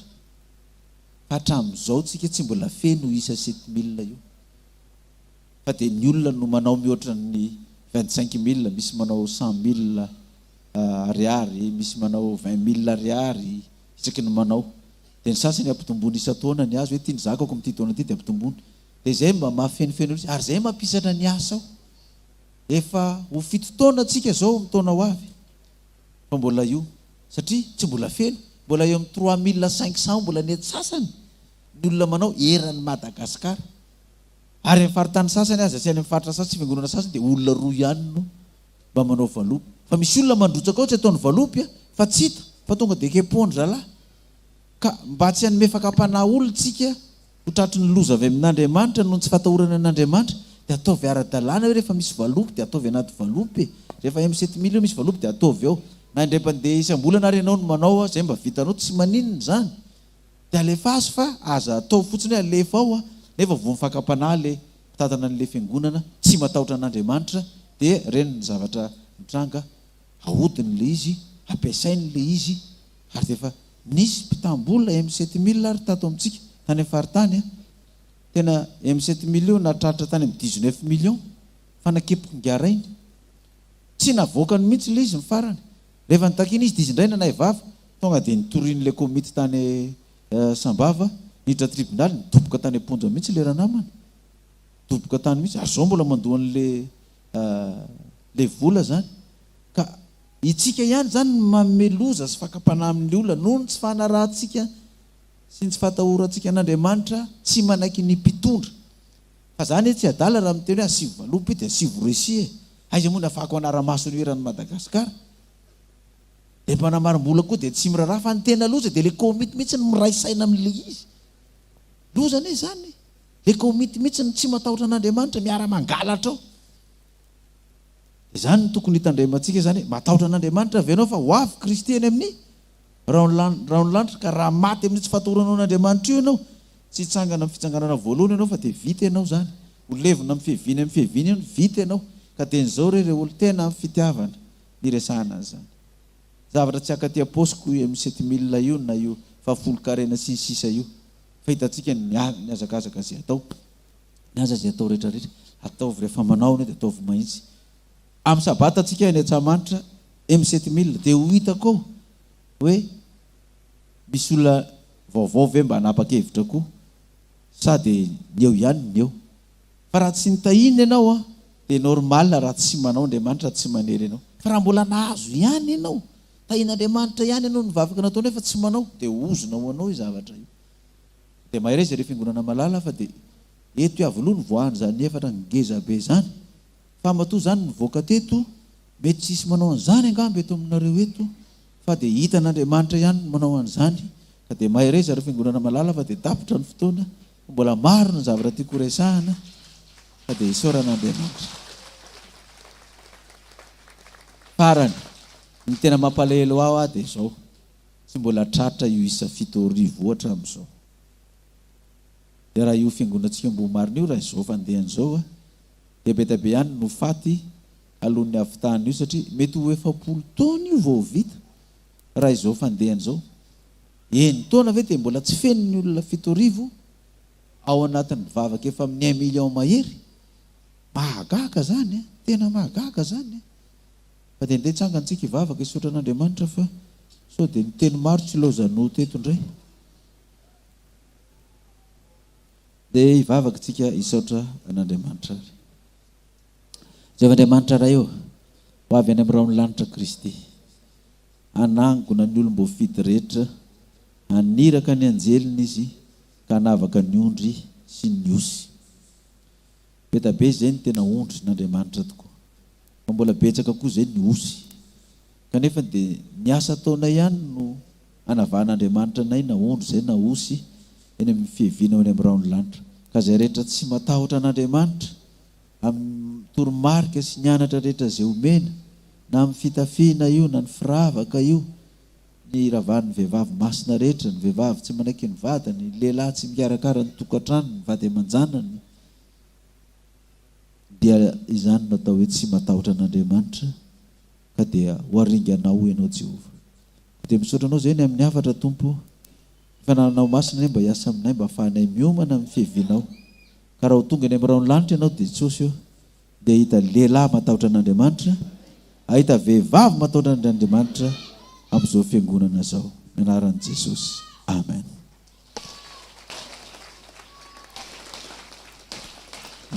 Hatramin'izao tsika tsy mbola feno isa 7000 io, fa dia ny olona no manao mihoatra ny 25,000, misy manao 100,000 ariary, misy manao 20,000 ariary isaky ny manao. Dia ny sasany ampitombony isan-taona ny azy hoe tia ny zakako amin'ity taona ity dia ampitombony. Dia izay mba mahafenofeno izy, ary izay mampisatra ny asa ao. Efa ho 7 taona tsika zao taona ho avy, fa mbola io satria tsy mbola feno, mbola eo amin'ny 3500 mbola ny sasany ny olona manao eran'ny Madagasikara. Ary amin'ny faritany sasany aza sy any amin'ny faritra sasany sy fiangonana sasany dia olona roa ihany no mba manao valopy. Fa misy olona mandrotsaka ao tsy ataony valopy fa tsy hita fa tonga dia kepondra lahy. Ka mba tsy hanome fakapanahy olona tsika ho tratry ny loza avy amin'Andriamanitra noho ny tsy fatahorana an'Andriamanitra, dia ataovy ara-dalàna hoe rehefa misy valopy dia ataovy anaty valopy, rehefa M7000 eo misy valopy dia ataovy ao. Na indray-pandeha isam-bolana ary ianao no manao izay mba vitanao tsy maninona zany, dia alefa azy fa aza atao fotsiny hoe alefa ao nefa vo mifakapanahy le mpitantana an'le fiangonana tsy matahotra an'Andriamanitra, dia reny ny zavatra mitranga ahodiny le izy, ampiasainy le izy. Ary dia efa nisy mpitam-bola M7000 ary tato amintsika tany amin'ny faritany tena M7000 io natratra tany amin'ny 19 millions fa nakepoky ngarainy, tsy navoakany mihitsy le izy ny farany. Rehefa nitakiny izy dizindraina na ivava tonga dia nitorian'le komity tany Sambava niditra tribunaly, nidoboka tany am-ponja mihitsy le ranamany, doboka tany mihitsy. Ary zao mbola mandohan'le le vola zany. Ka itsika ihany zany mameloza sy fakapanahy amin'le olona noho ny tsy fanarahantsika sy ny tsy fatahorantsika an'Andriamanitra, tsy manaiky ny mpitondra. Fa zany tsy adala raha miteny hoe asivy valopy dia asivy resi aiza moa nafahako anara-maso ny eran'ny Madagasikara. Dia mpanamarim-bola koa dia tsy miraharaha fa ny tena loza dia le komity mihitsy ny miray saina amin'le izy. Loza ane zany, le komity mihitsy ny tsy matahotra an'Andriamanitra miara-mangalatra ao. Izany no tokony hitandremantsika zany, matahotra an'Andriamanitra avy ianao fa ho avy Kristy eny amin'ny raha ny lanitra, ka raha maty amin'ny tsy fatahoranao an'Andriamanitra io ianao, tsy hitsangana amin'ny fitsanganana voalohany ianao fa dia vita ianao zany, ho levona amin'ny fiheviana ianao, vita ianao. Ka dia n'izao ireo olo tena amin'ny fitiavana niresahana zany. Zavatra tsy akaty aposiko M7000 io na io fahafolo-karena sy ny sisa io, fa hitantsika ny azakazaka zay atao, ny aza zay atao rehetrarehetra ataovy rehefa manao dia ataovy mahitsy. Amin'ny sabata tsika ny Antsahamanitra M7000 dia ho hitako hoe misy olona vaovao ve mba hanapa-kevitra koa sady ny eo ihany ny eo. Fa raha tsy nitahiny ianao dia normal raha tsy manao Andriamanitra tsy manery ianao. Fa raha mbola nahazo ihany ianao, tahin'Andriamanitra ihany ianao ny vavaka nataony efa tsy manao, dia ozona ho anao io zavatra io. Dia mahery izy rehefa fiangonana malala fa dia eto avoloha ny voahany zany efatra ngeza be zany. Fa matoa zany nivoaka teto, mety tsisy manao an'izany angamba eto aminareo eto, fa dia hitan'Andriamanitra ihany manao an'izany. Ka dia mahery izy rehefa fiangonana malala fa dia tapitra ny fotoana, mbola maro ny zavatra tiako resahana, fa dia isaoran'Andriamanitra. Farany ny tena mampalahelo aho dia izao, tsy mbola tratra io isa 7,000 ohatra amin'izao. Dia raha io fiangonantsika Mbomarina io raha izao fandehan'izao dia betabe ihany no faty alohan'ny havitany io satria mety ho 40 taona io vao vita raha izao fandehany zao. Eny taona ve dia mbola tsy feno ny olona 7,000 ao anatin'ny vavaka efa amin'ny 1 million mahery. Mahagaga zany, tena mahagaga zany. Fa dia ndeha tsangantsika ivavaka isotra an'Andriamanitra fa sao dia ny teny maro tsy lozano teto indray. Dia ivavaka tsika isotra an'Andriamanitra. Jehovah-Andriamanitra raha eo ho avy any amin'ny raon'ny lanitra Kristy, anangona ny olom-boafidy rehetra, aniraka ny anjeliny izy ka anavaka ny ondry sy ny osy. Betabe izay ny tena ondry n'Andriamanitra tokoa, fa mbola betsaka koa izay ny osy. Kanefa dia ny asa taona ihany no anavahan'Andriamanitra nay na ondry izay na osy eny amin'ny fiheviana eny amin'ny raon'ny lanitra. Ka izay rehetra tsy matahotra an'Andriamanitra amin'ny toromarika sy ny anatra rehetra izay omena, na amin'ny fitafiana io na ny firavaka io, ny ravahan'ny vehivavy masina rehetra, ny vehivavy tsy manaiky ny vadiny, ny lehilahy tsy mikarakara ny tokantrano, ny vady aman-janany, dia izany natao hoe tsy matahotra an'Andriamanitra ka dia ho aringanao ianao Jehovah. Dia misaotra anao izay ny amin'ny hafatra Tompo, fananao masina mba hiasa aminay mba ahafahanay miomana amin'ny fihevinao. Ka raha ho tonga any amin'ny raon'ny lanitra ianao dia tsosy eo dia hita lehilahy matahotra an'Andriamanitra, ahita vehivavy matahotra an'Andriamanitra amin'izao fiangonana zao. Ny anaran'i Jesosy. Amen.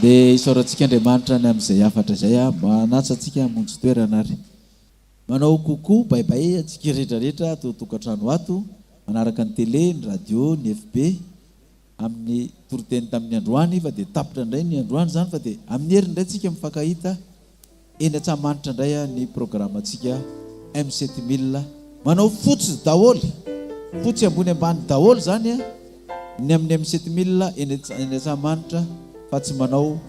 Dia isaorantsika Andriamanitra ny amin'izay hafatra izay, manatsa antsika hamonjy toerana ary. Manao kokoa baibay antsika rehetrarehetra ato tokantrano ato, manaraka ny tele, ny radio, ny FB, amin'ny toroteny tamin'ny androany fa dia tapitra indray ny androany zany, fa dia amin'ny herin'ny indray tsika mifankahita eny Antsahamanitra indray ny programantsika M7000. Manao fotsy daholo, fotsy ambony ambany daholo zany ny amin'ny M7000 eny Antsahamanitra, fa tsy manao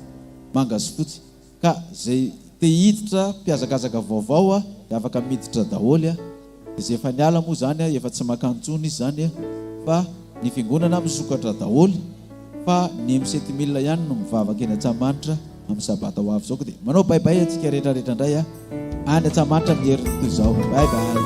manga sy fotsy. Ka zay te hiditra mpiazakazaka vaovao dia afaka miditra daholo. Izay efa niala moa zany efa tsy makantsony izy zany, fa ny fiangonana misokatra daholo, fa ny M7000 ihany no mivavaka eny Antsahamanitra amin'ny sabata ho avy zao. Dia manao baibay antsika rehetrarehetra indray any Antsahamanitra mieriny toy izao. Bye bye.